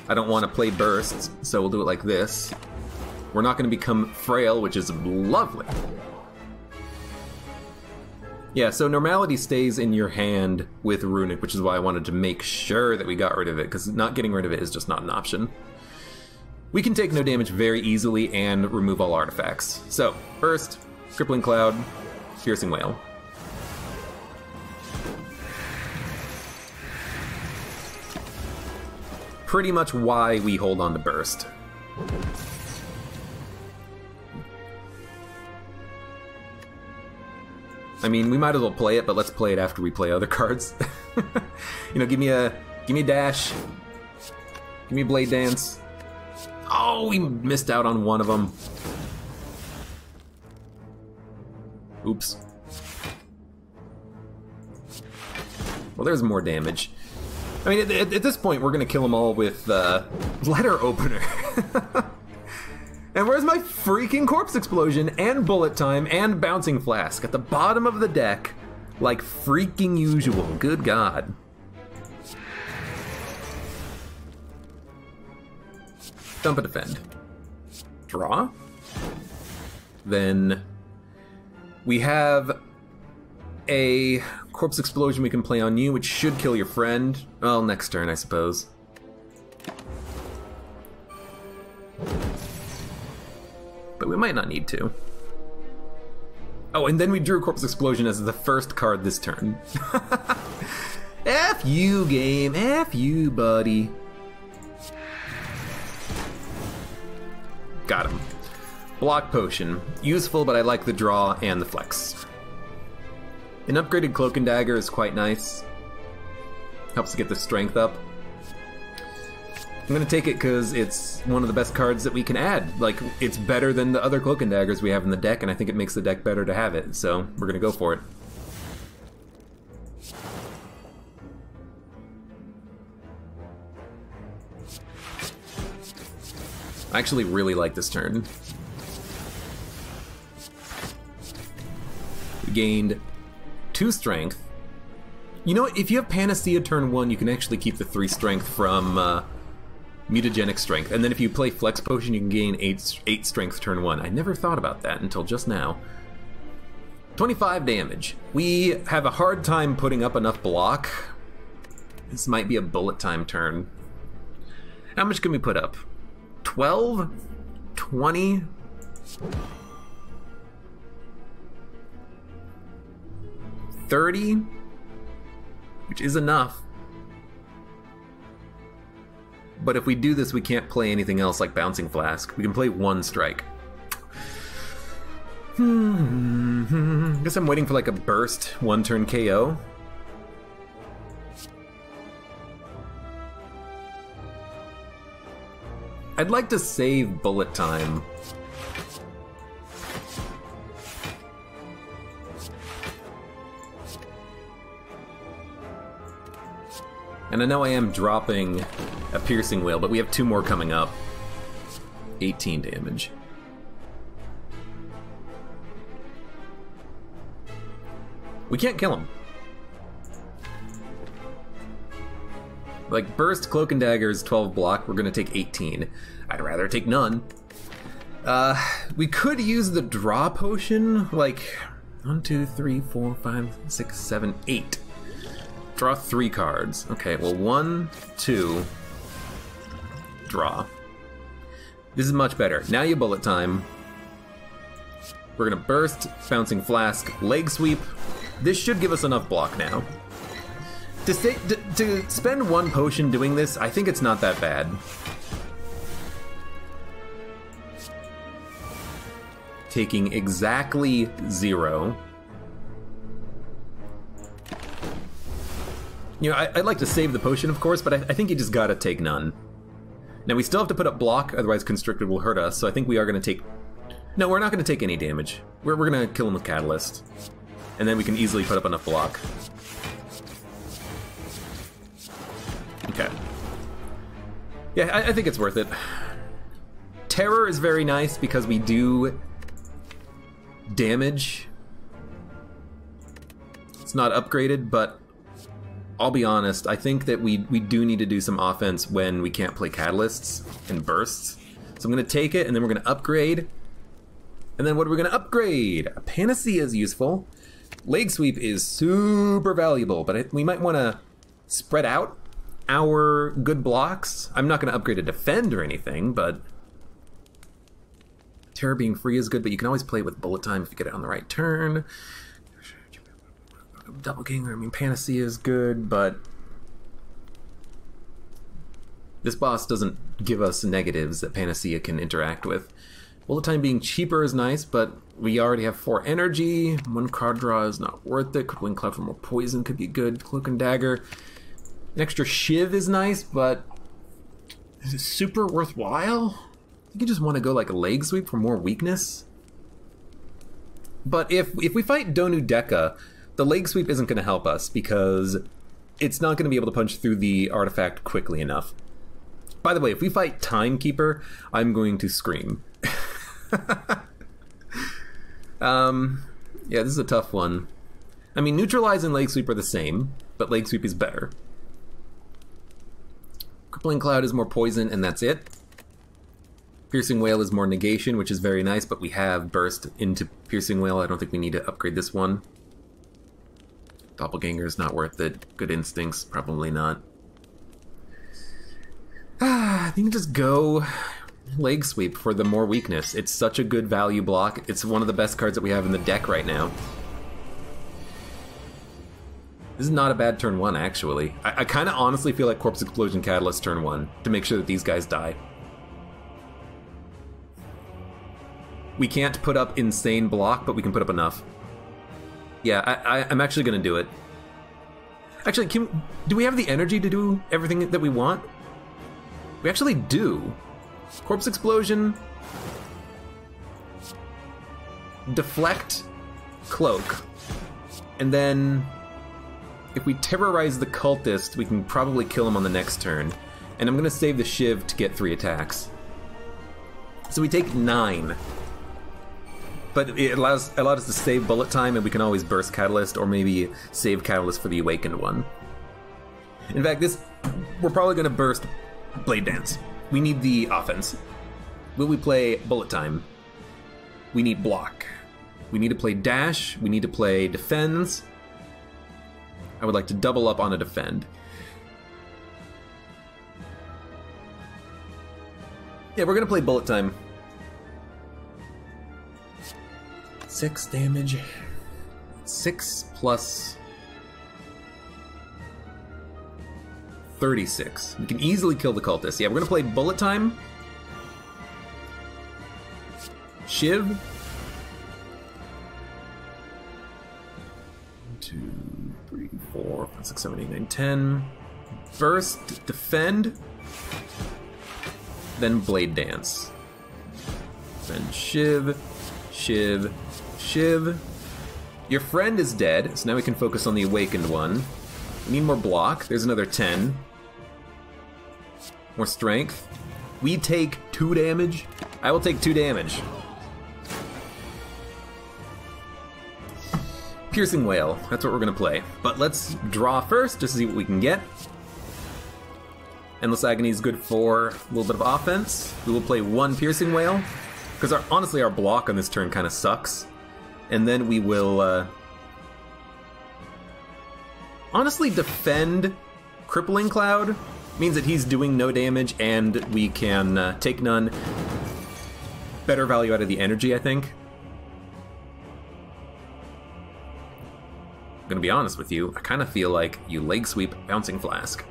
I don't want to play bursts, so we'll do it like this. We're not going to become frail, which is lovely. Yeah, so normality stays in your hand with Runic, which is why I wanted to make sure that we got rid of it, because not getting rid of it is just not an option. We can take no damage very easily and remove all artifacts. So, first, Crippling Cloud, Piercing Wail. Pretty much why we hold on to Burst. I mean, we might as well play it, but let's play it after we play other cards. You know, give me a dash. Give me a Blade Dance. Oh, we missed out on one of them. Oops. Well, there's more damage. I mean, at this point, we're gonna kill them all with Letter Opener. And where's my freaking Corpse Explosion and Bullet Time and Bouncing Flask? At the bottom of the deck, like freaking usual. Good God. Dump a Defend. Draw. Then we have a Corpse Explosion we can play on you, which should kill your friend. Well, next turn, I suppose. But we might not need to. Oh, and then we drew Corpse Explosion as the first card this turn. F you, game. F you, buddy. Got him. Block Potion. Useful, but I like the draw and the flex. An upgraded Cloak and Dagger is quite nice. Helps to get the strength up. I'm gonna take it because it's one of the best cards that we can add. Like, it's better than the other Cloak and Daggers we have in the deck, and I think it makes the deck better to have it, so we're gonna go for it. I actually really like this turn. We gained 2 strength. You know what? If you have Panacea turn 1, you can actually keep the 3 strength from Mutagenic Strength. And then if you play Flex Potion, you can gain 8 strength turn 1. I never thought about that until just now. 25 damage. We have a hard time putting up enough block. This might be a Bullet Time turn. How much can we put up? 12? 20? $30? Which is enough. But if we do this, we can't play anything else like Bouncing Flask. We can play 1 strike. Guess I'm waiting for like a burst 1-turn KO. I'd like to save Bullet Time. And I know I am dropping a Piercing Wail, but we have 2 more coming up. 18 damage. We can't kill him. Like, Burst, Cloak and Dagger is 12 block, we're gonna take 18. I'd rather take none. We could use the Draw Potion, like 1, 2, 3, 4, 5, 6, 7, 8. Draw 3 cards. Okay, well 1, 2, draw. This is much better. Now you Bullet Time. We're gonna Burst, Bouncing Flask, Leg Sweep. This should give us enough block now. To spend 1 potion doing this, I think it's not that bad. Taking exactly 0. You know, I'd like to save the potion, of course, but I think you just gotta take none. Now we still have to put up block, otherwise Constricted will hurt us, so I think we are going to take... No, we're not going to take any damage. We're going to kill him with Catalyst. And then we can easily put up enough block. Okay. Yeah, I think it's worth it. Terror is very nice because we do damage. It's not upgraded, but I'll be honest, I think that we do need to do some offense when we can't play Catalysts and Bursts. So I'm going to take it, and then we're going to upgrade. And then what are we going to upgrade? A Panacea is useful. Leg Sweep is super valuable, but we might want to spread out our good blocks. I'm not going to upgrade a Defend or anything, but Terror being free is good, but you can always play it with Bullet Time if you get it on the right turn. Doppelganger, I mean, Panacea is good, but this boss doesn't give us negatives that Panacea can interact with. Bullet Time being cheaper is nice, but we already have 4 energy. 1 card draw is not worth it. Crippling Cloud for more poison could be good. Cloak and Dagger. An extra Shiv is nice, but is it super worthwhile? I think you just want to go like a Leg Sweep for more weakness. But if we fight Donu Deka, the Leg Sweep isn't going to help us because it's not going to be able to punch through the artifact quickly enough. By the way, if we fight Timekeeper, I'm going to scream. Yeah, this is a tough one. I mean, Neutralize and Leg Sweep are the same, but Leg Sweep is better. Crippling Cloud is more poison, and that's it. Piercing Wail is more negation, which is very nice, but we have Burst into Piercing Wail. I don't think we need to upgrade this one. Doppelganger is not worth it. Good Instincts, probably not. I think just go Leg Sweep for the more weakness. It's such a good value block. It's one of the best cards that we have in the deck right now. This is not a bad turn 1, actually. I kind of honestly feel like Corpse Explosion Catalyst turn 1 to make sure that these guys die. We can't put up insane block, but we can put up enough. Yeah, I'm actually going to do it. Actually, do we have the energy to do everything that we want? We actually do. Corpse Explosion, Deflect, Cloak, and then if we terrorize the Cultist, we can probably kill him on the next turn. And I'm going to save the Shiv to get 3 attacks. So we take 9. But it allows us to save Bullet Time, and we can always burst Catalyst, or maybe save Catalyst for the Awakened one. In fact, we're probably going to burst Blade Dance. We need the offense. Will we play Bullet Time? We need block. We need to play Dash. We need to play Defends. I would like to double up on a Defend. Yeah, we're going to play Bullet Time. 6 damage. 6 plus 36. We can easily kill the Cultist. Yeah, we're going to play Bullet Time. Shiv. 1, 2, 3, 4, 5, 6, 7, 8, 9, 10. Burst, Defend. Then Blade Dance. Then Shiv. Shiv. Shiv. Your friend is dead, so now we can focus on the Awakened one. We need more block. There's another 10. More strength. We take 2 damage. I will take 2 damage. Piercing Wail. That's what we're going to play. But let's draw first, just to see what we can get. Endless Agony is good for a little bit of offense. We will play 1 Piercing Wail. Because honestly, our block on this turn kind of sucks. And then we will honestly defend Crippling Cloud. Means that he's doing no damage and we can take none. Better value out of the energy, I think. I'm gonna be honest with you, I kind of feel like you Leg Sweep Bouncing Flask.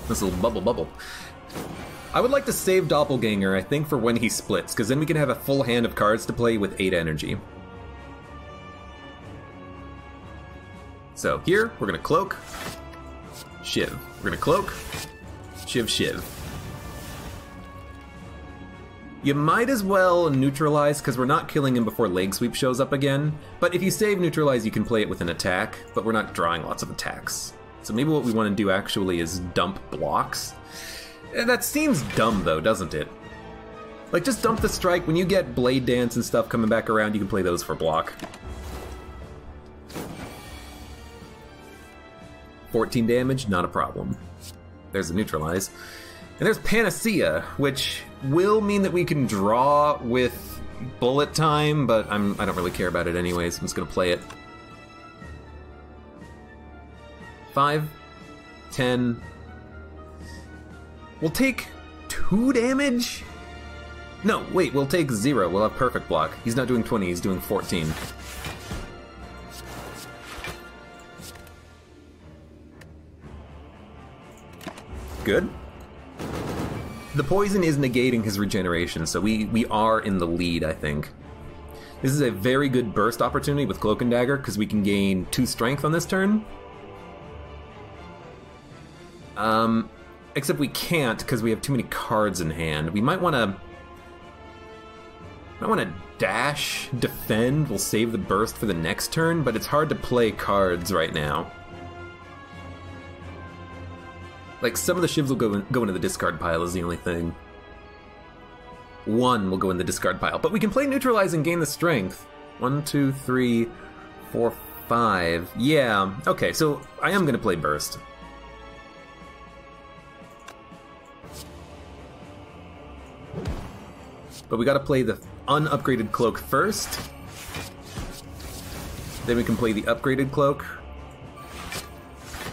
This little bubble. I would like to save Doppelganger, I think, for when he splits, because then we can have a full hand of cards to play with 8 energy. So here, we're gonna cloak, shiv. We're gonna cloak, shiv, shiv. You might as well neutralize, because we're not killing him before leg sweep shows up again. But if you save neutralize, you can play it with an attack, but we're not drawing lots of attacks. So maybe what we want to do actually is dump blocks. That seems dumb though, doesn't it? Like, just dump the strike. When you get blade dance and stuff coming back around, you can play those for block. 14 damage, not a problem. There's a neutralize. And there's Panacea, which will mean that we can draw with bullet time, but I don't really care about it anyways. I'm just gonna play it. 5, 10. We'll take 2 damage? No, wait, we'll take 0. We'll have perfect block. He's not doing 20, he's doing 14. Good. The poison is negating his regeneration, so we are in the lead, I think. This is a very good burst opportunity with Cloak and Dagger, because we can gain 2 strength on this turn. Except we can't, because we have too many cards in hand. We might want to dash, defend. We'll save the burst for the next turn, but it's hard to play cards right now. Like, some of the shivs will go into the discard pile is the only thing. 1 will go in the discard pile, but we can play neutralize and gain the strength. 1, 2, 3, 4, 5. Yeah, okay, so I am going to play burst. But we gotta play the unupgraded cloak first. Then we can play the upgraded cloak.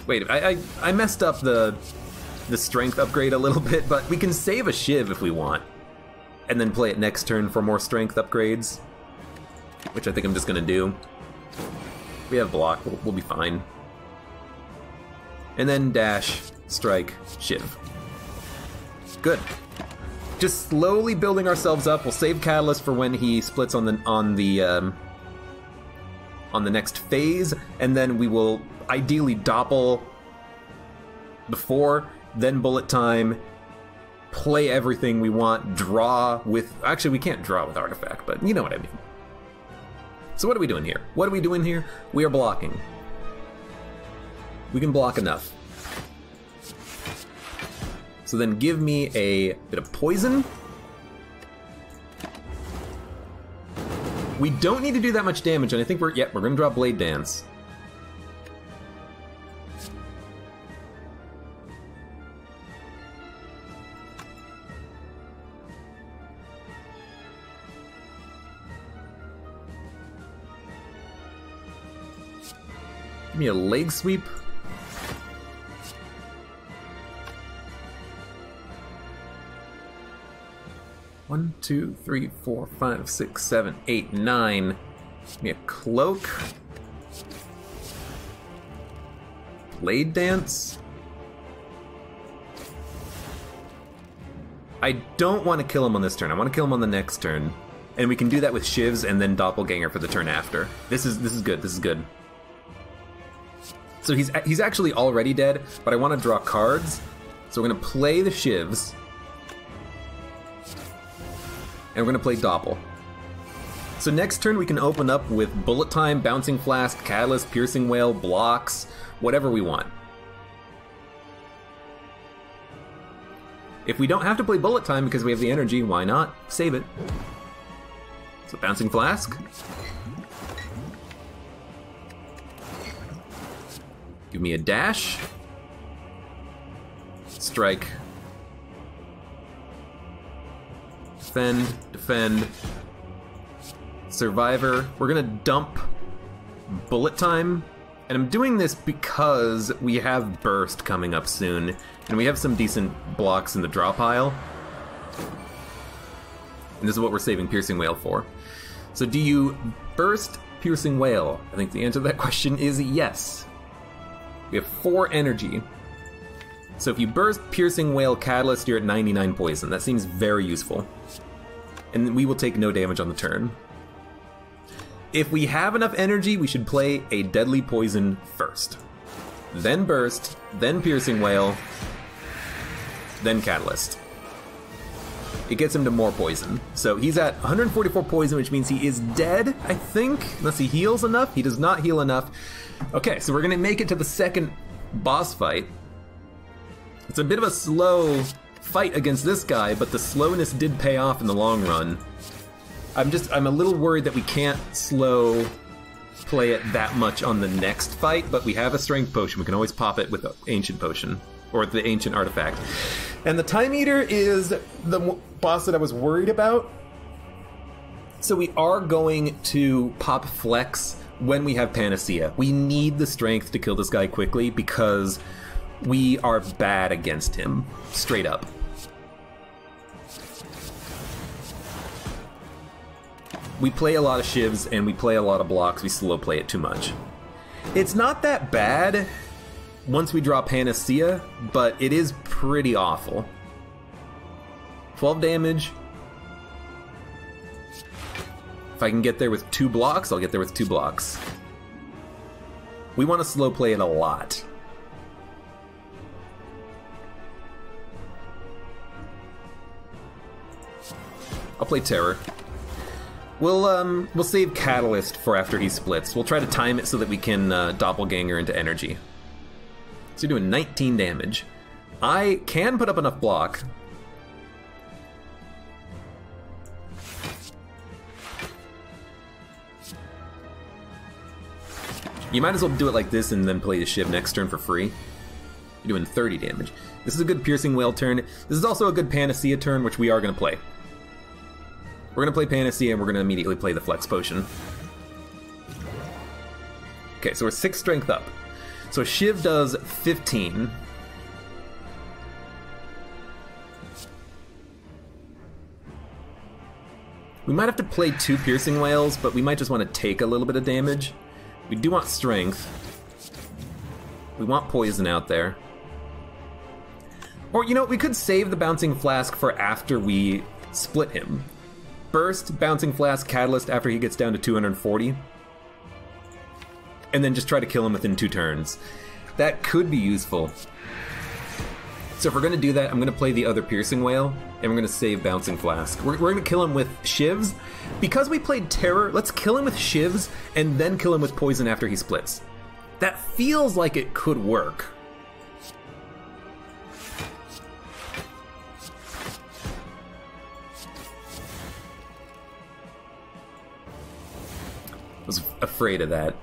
Wait, I messed up the strength upgrade a little bit, but we can save a shiv if we want. And then play it next turn for more strength upgrades. Which I think I'm just gonna do. We have block, we'll be fine. And then dash, strike, shiv. Good. Just slowly building ourselves up. We'll save Catalyst for when he splits on the next phase, and then we will ideally doppel before, then bullet time, play everything we want, draw with... Actually, we can't draw with Artifact, but you know what I mean. So what are we doing here? What are we doing here? We are blocking. We can block enough. So then give me a bit of poison. We don't need to do that much damage, and I think we're gonna draw Blade Dance. Give me a leg sweep. One, 2, 3, 4, 5, 6, 7, 8, 9. Give me a cloak. Blade Dance. I don't want to kill him on this turn. I want to kill him on the next turn. And we can do that with shivs and then doppelganger for the turn after. This is good. This is good. So he's actually already dead, but I want to draw cards. So we're going to play the shivs. And we're going to play Doppel. So next turn we can open up with Bullet Time, Bouncing Flask, Catalyst, Piercing Wail, blocks, whatever we want. If we don't have to play Bullet Time because we have the energy, why not? Save it. So Bouncing Flask. Give me a dash. Strike. Defend, defend. Survivor. We're gonna dump Bullet Time. And I'm doing this because we have Burst coming up soon. And we have some decent blocks in the draw pile. And this is what we're saving Piercing Wail for. So do you burst Piercing Wail? I think the answer to that question is yes. We have 4 energy. So if you burst Piercing Wail Catalyst, you're at 99 poison. That seems very useful. And we will take no damage on the turn. If we have enough energy, we should play a deadly poison first. Then burst, then piercing wail, then catalyst. It gets him to more poison. So he's at 144 poison, which means he is dead, I think, unless he heals enough. He does not heal enough. Okay, so we're gonna make it to the second boss fight. It's a bit of a slow fight against this guy, but the slowness did pay off in the long run. I'm a little worried that we can't slow play it that much on the next fight, but we have a strength potion. We can always pop it with the ancient potion, or the ancient artifact. And the Time Eater is the boss that I was worried about. So we are going to pop Flex when we have Panacea. We need the strength to kill this guy quickly because we are bad against him, straight up. We play a lot of shivs and we play a lot of blocks. We slow play it too much. It's not that bad once we draw Panacea, but it is pretty awful. 12 damage. If I can get there with 2 blocks, I'll get there with 2 blocks. We want to slow play it a lot. I'll play Terror. We'll save Catalyst for after he splits. We'll try to time it so that we can doppelganger into energy. So you're doing 19 damage. I can put up enough block. You might as well do it like this and then play the Shiv next turn for free. You're doing 30 damage. This is a good Piercing Wail turn. This is also a good Panacea turn, which we are going to play. We're going to play Panacea and we're going to immediately play the Flex Potion. Okay, so we're 6 strength up. So Shiv does 15. We might have to play 2 Piercing Wails, but we might just want to take a little bit of damage. We do want strength. We want poison out there. Or, you know, we could save the Bouncing Flask for after we split him. Burst, Bouncing Flask, Catalyst after he gets down to 240. And then just try to kill him within 2 turns. That could be useful. So if we're going to do that, I'm going to play the other Piercing Wail, and we're going to save Bouncing Flask. We're going to kill him with Shivs. Because we played Terror, let's kill him with Shivs, and then kill him with Poison after he splits. That feels like it could work. I was afraid of that.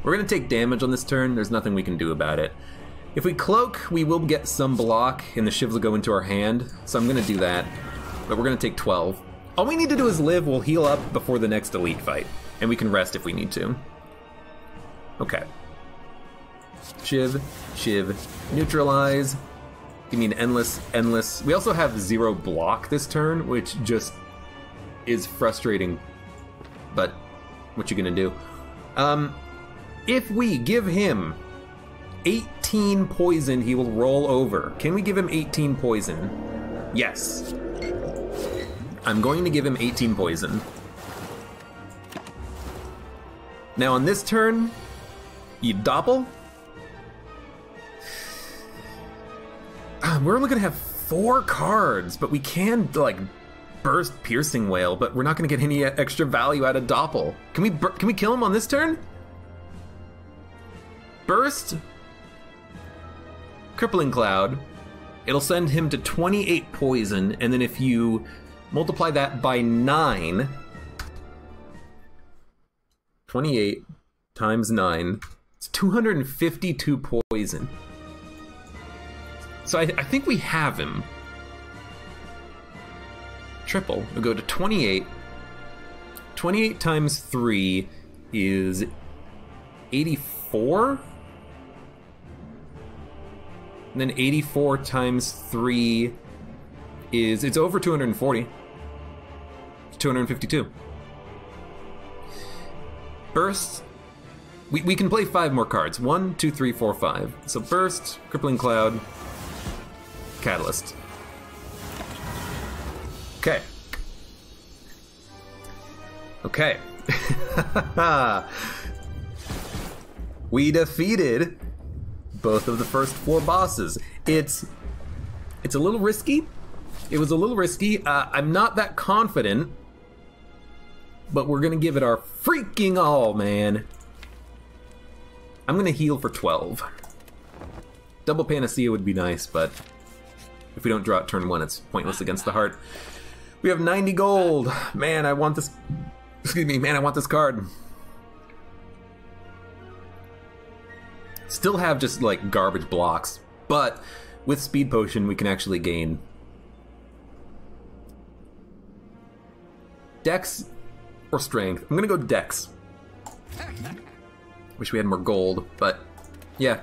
We're going to take damage on this turn. There's nothing we can do about it. If we cloak, we will get some block, and the shivs will go into our hand. So I'm going to do that. But we're going to take 12. All we need to do is live. We'll heal up before the next elite fight. And we can rest if we need to. Okay. Shiv, neutralize. Give me an endless. We also have 0 block this turn, which just is frustrating. But what you gonna do? If we give him 18 poison, he will roll over. Can we give him 18 poison? Yes. I'm going to give him 18 poison. Now on this turn, you doppel. We're only gonna have 4 cards, but we can like burst Piercing Wail, but we're not gonna get any extra value out of doppel. Can we kill him on this turn? Burst Crippling Cloud. It'll send him to 28 poison, and then if you multiply that by 9, 28 times 9, it's 252 poison. So I think we have him. Triple. We'll go to 28. 28 times 3 is 84? And then 84 times 3 is... it's over 240. It's 252. Burst... We can play 5 more cards. 1, 2, 3, 4, 5. So Burst, Crippling Cloud, Catalyst. Okay. Okay. We defeated both of the first 4 bosses. It's a little risky. It was a little risky. I'm not that confident, but we're gonna give it our freaking all, man. I'm gonna heal for 12. Double Panacea would be nice, but if we don't draw it turn 1, it's pointless against the heart. We have 90 gold. Man, I want this. Excuse me, man, I want this card. Still have just like garbage blocks, but with Speed Potion we can actually gain Dex or Strength. I'm gonna go Dex. Wish we had more gold, but yeah.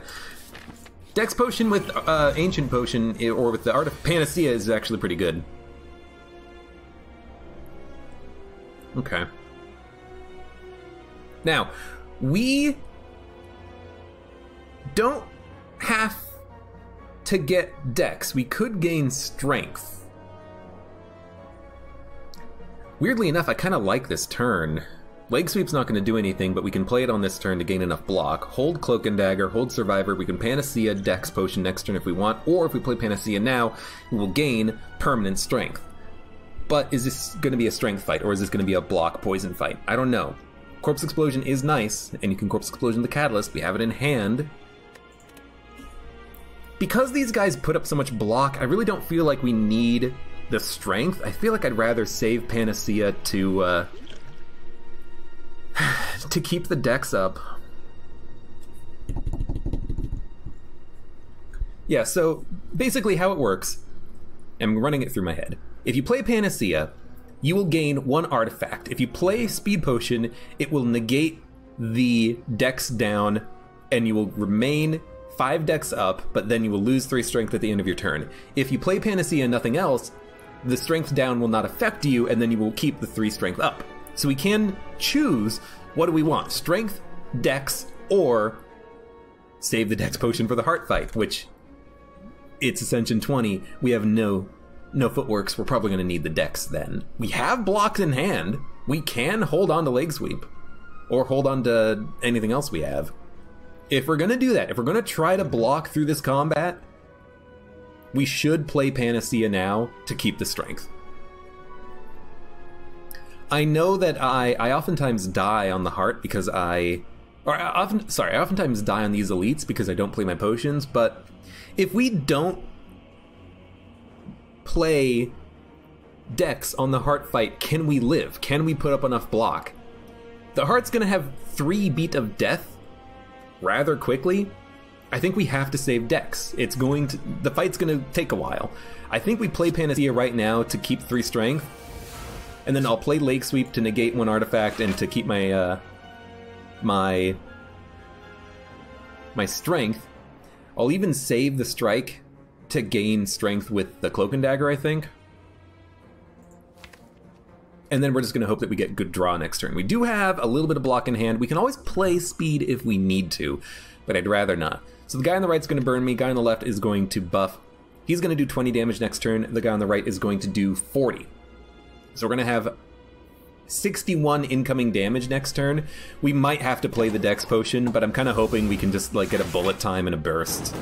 Dex Potion with Ancient Potion or with the Art of Panacea is actually pretty good. Okay. Now, we don't have to get Dex. We could gain Strength. Weirdly enough, I kind of like this turn. Leg Sweep's not going to do anything, but we can play it on this turn to gain enough block. Hold Cloak and Dagger, hold Survivor, we can Panacea Dex Potion next turn if we want, or if we play Panacea now, we will gain permanent Strength. But is this going to be a Strength fight, or is this going to be a block poison fight? I don't know. Corpse Explosion is nice, and you can Corpse Explosion the Catalyst, we have it in hand. Because these guys put up so much block, I really don't feel like we need the Strength. I feel like I'd rather save Panacea to keep the Dex up. Yeah, so basically how it works, I'm running it through my head. If you play Panacea, you will gain 1 artifact. If you play Speed Potion, it will negate the Dex down, and you will remain 5 Dex up, but then you will lose 3 Strength at the end of your turn. If you play Panacea and nothing else, the Strength down will not affect you, and then you will keep the 3 Strength up. So we can choose, what do we want? Strength, Dex, or save the Dex Potion for the Heart fight, which it's Ascension 20. We have no footworks. We're probably going to need the Dex then. We have blocks in hand. We can hold on to Leg Sweep, or hold on to anything else we have. If we're going to do that, if we're going to try to block through this combat, we should play Panacea now to keep the Strength. I know that I oftentimes die on the Heart because I oftentimes die on these elites because I don't play my potions, but if we don't play Dex on the Heart fight, can we live? Can we put up enough block? The Heart's gonna have 3 Beat of Death rather quickly. I think we have to save Dex. The fight's gonna take a while. I think we play Panacea right now to keep 3 Strength, and then I'll play Leg Sweep to negate 1 artifact and to keep my my Strength. I'll even save the Strike to gain Strength with the Cloak and Dagger, I think. And then we're just going to hope that we get good draw next turn. We do have a little bit of block in hand. We can always play Speed if we need to, but I'd rather not. So the guy on the right's going to burn me. Guy on the left is going to buff. He's going to do 20 damage next turn. The guy on the right is going to do 40. So we're going to have 61 incoming damage next turn. We might have to play the Dex Potion, but I'm kind of hoping we can just like get a bullet time and a burst.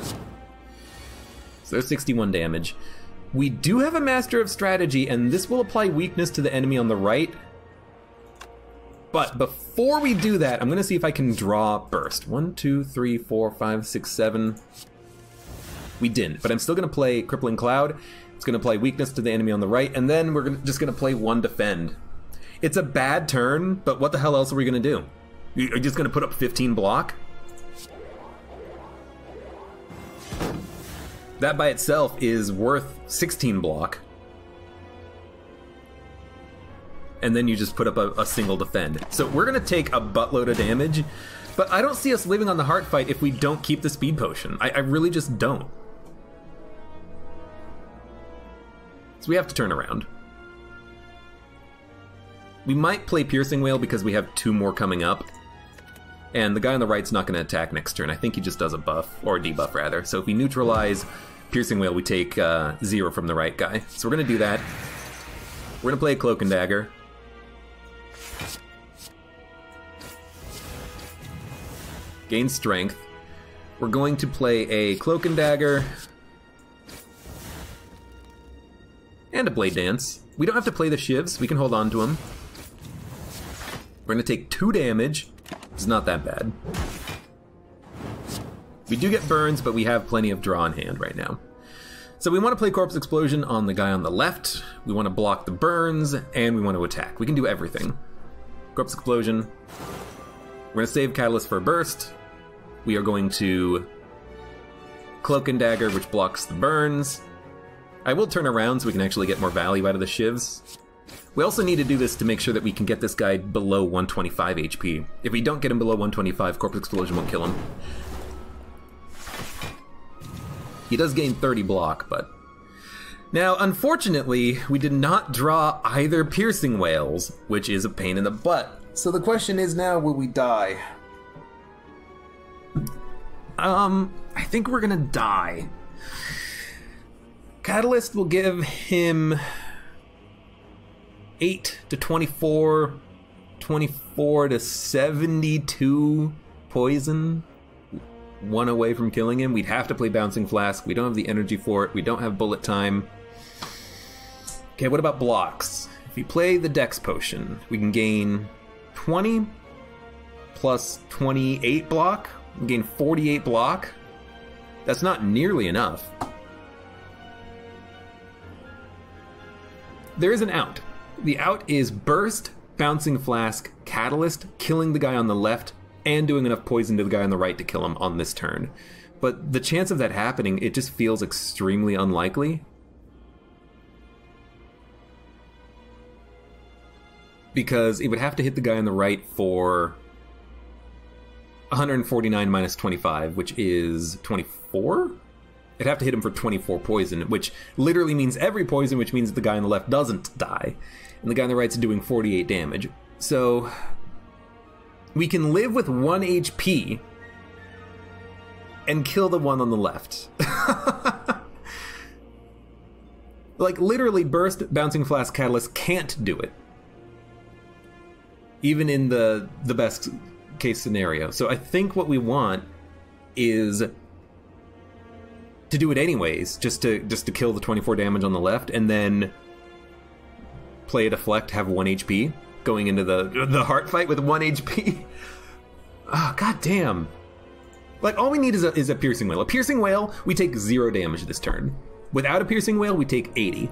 So there's 61 damage. We do have a Master of Strategy, and this will apply weakness to the enemy on the right. But before we do that, I'm going to see if I can draw Burst. 1, 2, 3, 4, 5, 6, 7. We didn't, but I'm still going to play Crippling Cloud. It's going to apply weakness to the enemy on the right, and then we're just going to play 1 Defend. It's a bad turn, but what the hell else are we going to do? You're just going to put up 15 block? That by itself is worth 16 block. And then you just put up a single defend. So we're going to take a buttload of damage, but I don't see us living on the Heart fight if we don't keep the Speed Potion. I really just don't. So we have to turn around. We might play Piercing Wail because we have 2 more coming up. And the guy on the right's not going to attack next turn. I think he just does a buff, or a debuff rather. So if we neutralize Piercing Wail, we take 0 from the right guy. So we're going to do that. We're going to play a Cloak and Dagger. gain strength. We're going to play a Cloak and Dagger. And a Blade Dance. We don't have to play the shivs, we can hold on to them. We're gonna take 2 damage. It's not that bad. We do get burns, but we have plenty of draw in hand right now. So we want to play Corpse Explosion on the guy on the left, we want to block the burns, and we want to attack. We can do everything. Corpse Explosion. We're going to save Catalyst for a burst. We are going to Cloak and Dagger, which blocks the burns. I will turn around so we can actually get more value out of the shivs. We also need to do this to make sure that we can get this guy below 125 HP. If we don't get him below 125, Corpse Explosion won't kill him. He does gain 30 block, but... Now, unfortunately, we did not draw either Piercing Wails, which is a pain in the butt. So the question is now, will we die? I think we're gonna die. Catalyst will give him 8 to 24, 24 to 72 poison. 1 away from killing him. We'd have to play Bouncing Flask. We don't have the energy for it. We don't have bullet time. Okay, what about blocks? If we play the Dex Potion, we can gain 20 plus 28 block. We can gain 48 block. That's not nearly enough. There is an out. The out is Burst, Bouncing Flask, Catalyst, killing the guy on the left, and doing enough poison to the guy on the right to kill him on this turn. But the chance of that happening, it just feels extremely unlikely. Because it would have to hit the guy on the right for 149 minus 25, which is 24? It'd have to hit him for 24 poison, which literally means every poison, which means the guy on the left doesn't die. And the guy on the right's doing 48 damage. So... we can live with 1 HP and kill the one on the left. Like, literally, Burst, Bouncing Flask, Catalyst can't do it. Even in the best case scenario. So I think what we want is to do it anyways, just to kill the 24 damage on the left, and then play a Deflect, have 1 HP. Going into the heart fight with 1 HP. Oh, god damn. Like, all we need is a Piercing Wail. A Piercing Wail, we take 0 damage this turn. Without a Piercing Wail, we take 80.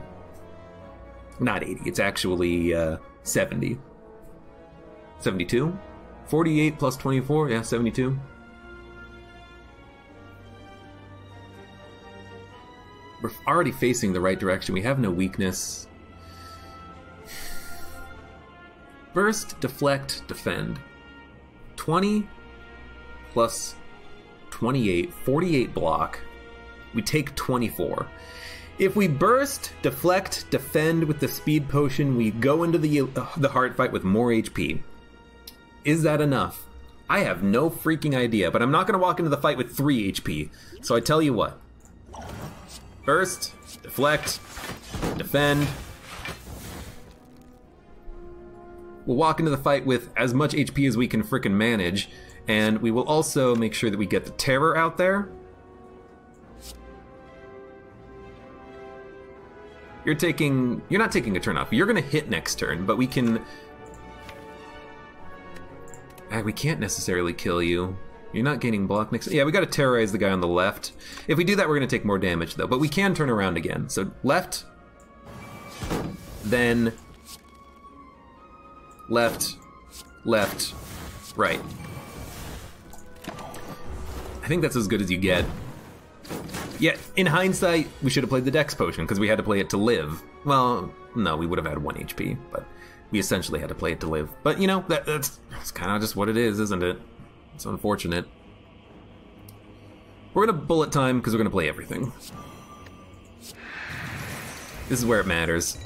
Not 80, it's actually 70. 72? 48 plus 24, yeah, 72. We're already facing the right direction. We have no weakness. Burst, Deflect, Defend. 20 plus 28, 48 block. We take 24. If we Burst, Deflect, Defend with the Speed Potion, we go into the heart fight with more HP. Is that enough? I have no freaking idea, but I'm not going to walk into the fight with 3 HP. So I tell you what. Burst, Deflect, Defend. We'll walk into the fight with as much HP as we can frickin' manage, and we will also make sure that we get the Terror out there. You're not taking a turn off. You're gonna hit next turn, but we can... we can't necessarily kill you. You're not gaining block next... Yeah, we gotta terrorize the guy on the left. If we do that, we're gonna take more damage, though. But we can turn around again. So, left. Then... left. Left. Right. I think that's as good as you get. Yeah, in hindsight, we should have played the Dex Potion, because we had to play it to live. Well, no, we would have had 1 HP, but we essentially had to play it to live. But, you know, that's kind of just what it is, isn't it? It's unfortunate. We're going to bullet time, because we're going to play everything. This is where it matters.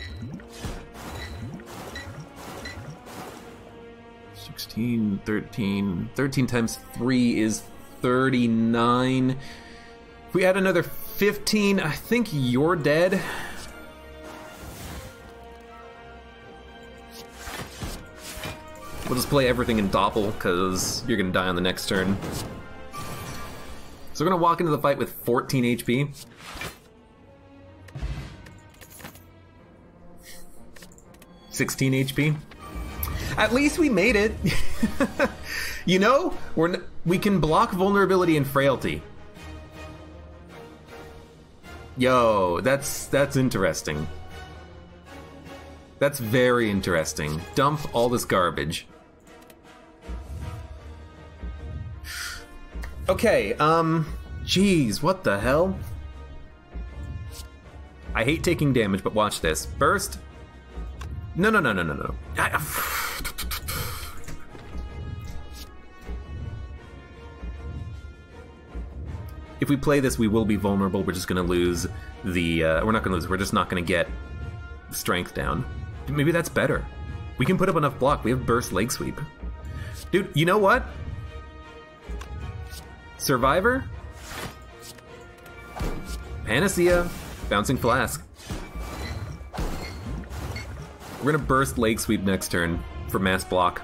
16, 13... 13 times 3 is 39... If we add another 15, I think you're dead. We'll just play everything in Doppel, because you're going to die on the next turn. So we're gonna walk into the fight with 14 HP. $16 HP. At least we made it. You know, we can block vulnerability and frailty. Yo, that's interesting. That's very interesting. Dump all this garbage. Okay, jeez, what the hell? I hate taking damage, but watch this. Burst. No. If we play this, we will be vulnerable. We're just gonna lose the, we're not gonna lose, we're just not gonna get strength down. Maybe that's better. We can put up enough block. We have burst leg sweep. Dude, you know what? Survivor? Panacea. Bouncing Flask. We're gonna burst leg sweep next turn for mass block.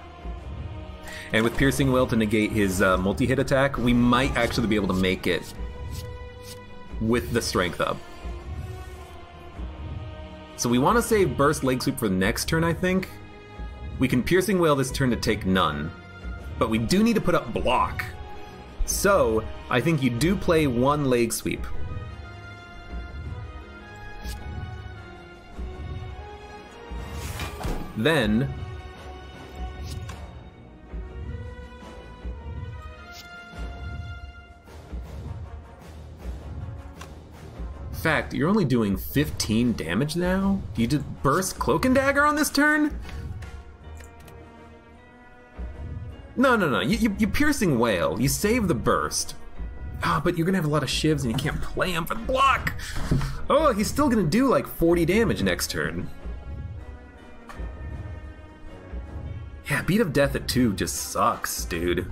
And with Piercing Will to negate his multi-hit attack, we might actually be able to make it with the strength up. So we want to save burst leg sweep for the next turn, I think. We can Piercing Will this turn to take none. But we do need to put up block. So, I think you do play one leg sweep. Then... in fact, you're only doing 15 damage now? You did burst Cloak and Dagger on this turn? No. You Piercing Wail. You save the burst. Ah, but you're gonna have a lot of shivs and you can't play him for the block. Oh, he's still gonna do like 40 damage next turn. Yeah, Beat of Death at 2 just sucks, dude.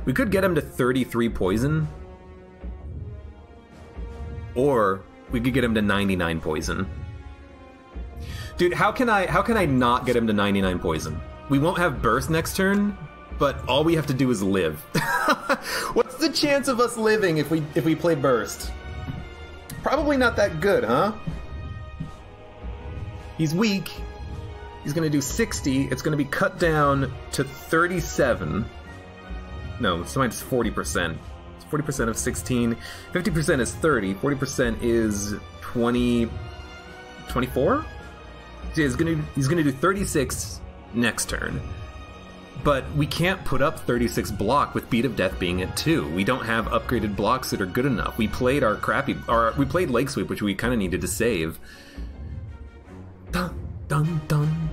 We could get him to 33 poison. Or we could get him to 99 poison. Dude, how can I not get him to 99 poison? We won't have burst next turn, but all we have to do is live. What's the chance of us living if we play burst? Probably not that good, huh? He's weak. He's gonna do 60. It's gonna be cut down to 37. No, it's 40%. 40% of 16. 50% is 30. 40% is 20. 24? So he's gonna do 36 next turn. But we can't put up 36 block with Beat of Death being at 2. We don't have upgraded blocks that are good enough. We played we played Leg Sweep, which we kind of needed to save. Dun dun dun.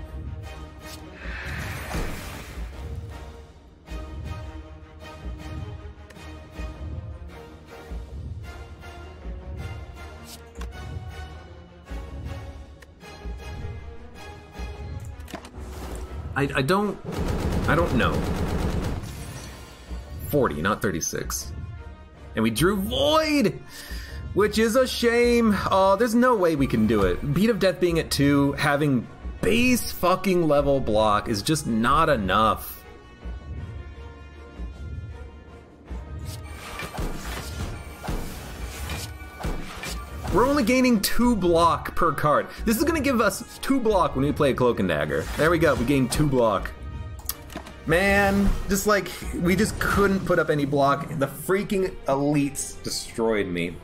I don't know. 40, not 36. And we drew Void! Which is a shame. Oh, there's no way we can do it. Beat of Death being at 2, having base fucking level block is just not enough. We're only gaining 2 block per card. This is gonna give us 2 block when we play a Cloak and Dagger. There we go, we gained 2 block. Man, just like, we just couldn't put up any block. The freaking elites destroyed me.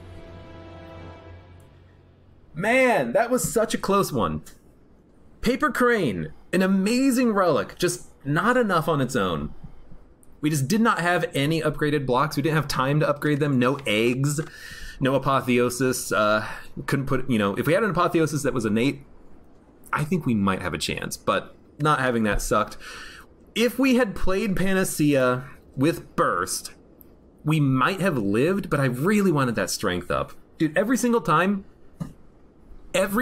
Man, that was such a close one. Paper Crane, an amazing relic, just not enough on its own. We just did not have any upgraded blocks. We didn't have time to upgrade them. No eggs. No Apotheosis, couldn't put, if we had an Apotheosis that was innate, I think we might have a chance, but not having that sucked. If we had played Panacea with Burst, we might have lived, but I really wanted that strength up. Dude, every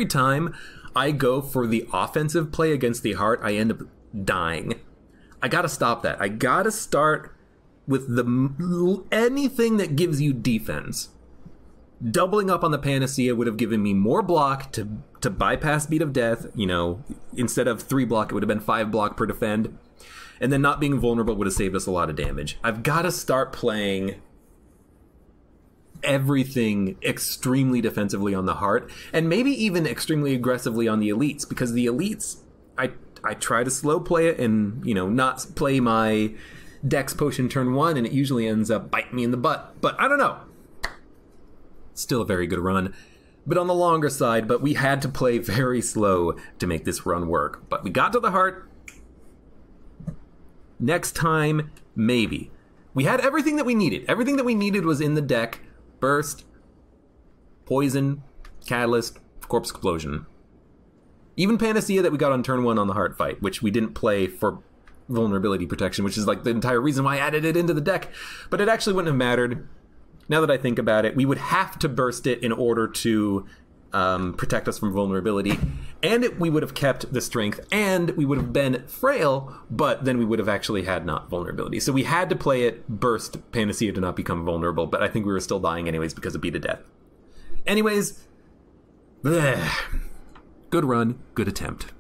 time I go for the offensive play against the heart, I end up dying. I gotta stop that. I gotta start with anything that gives you defense. Doubling up on the Panacea would have given me more block to bypass Beat of Death. Instead of 3 block, it would have been 5 block per defend. And then not being vulnerable would have saved us a lot of damage. I've got to start playing everything extremely defensively on the heart, and maybe even extremely aggressively on the elites, because the elites, I try to slow play it and, you know, not play my Dex potion turn 1, and it usually ends up biting me in the butt. But I don't know. Still a very good run, but on the longer side. But we had to play very slow to make this run work. But we got to the heart. Next time, maybe. We had everything that we needed. Everything that we needed was in the deck. Burst, Poison, Catalyst, Corpse Explosion. Even Panacea that we got on turn 1 on the heart fight, which we didn't play for vulnerability protection, which is like the entire reason why I added it into the deck. But it actually wouldn't have mattered. Now that I think about it, we would have to burst it in order to protect us from vulnerability, and we would have kept the strength, and we would have been frail, but then we would have actually had not vulnerability. So we had to play it burst Panacea to not become vulnerable, but I think we were still dying anyways because of Beat to Death. Anyways, bleh. Good run, good attempt.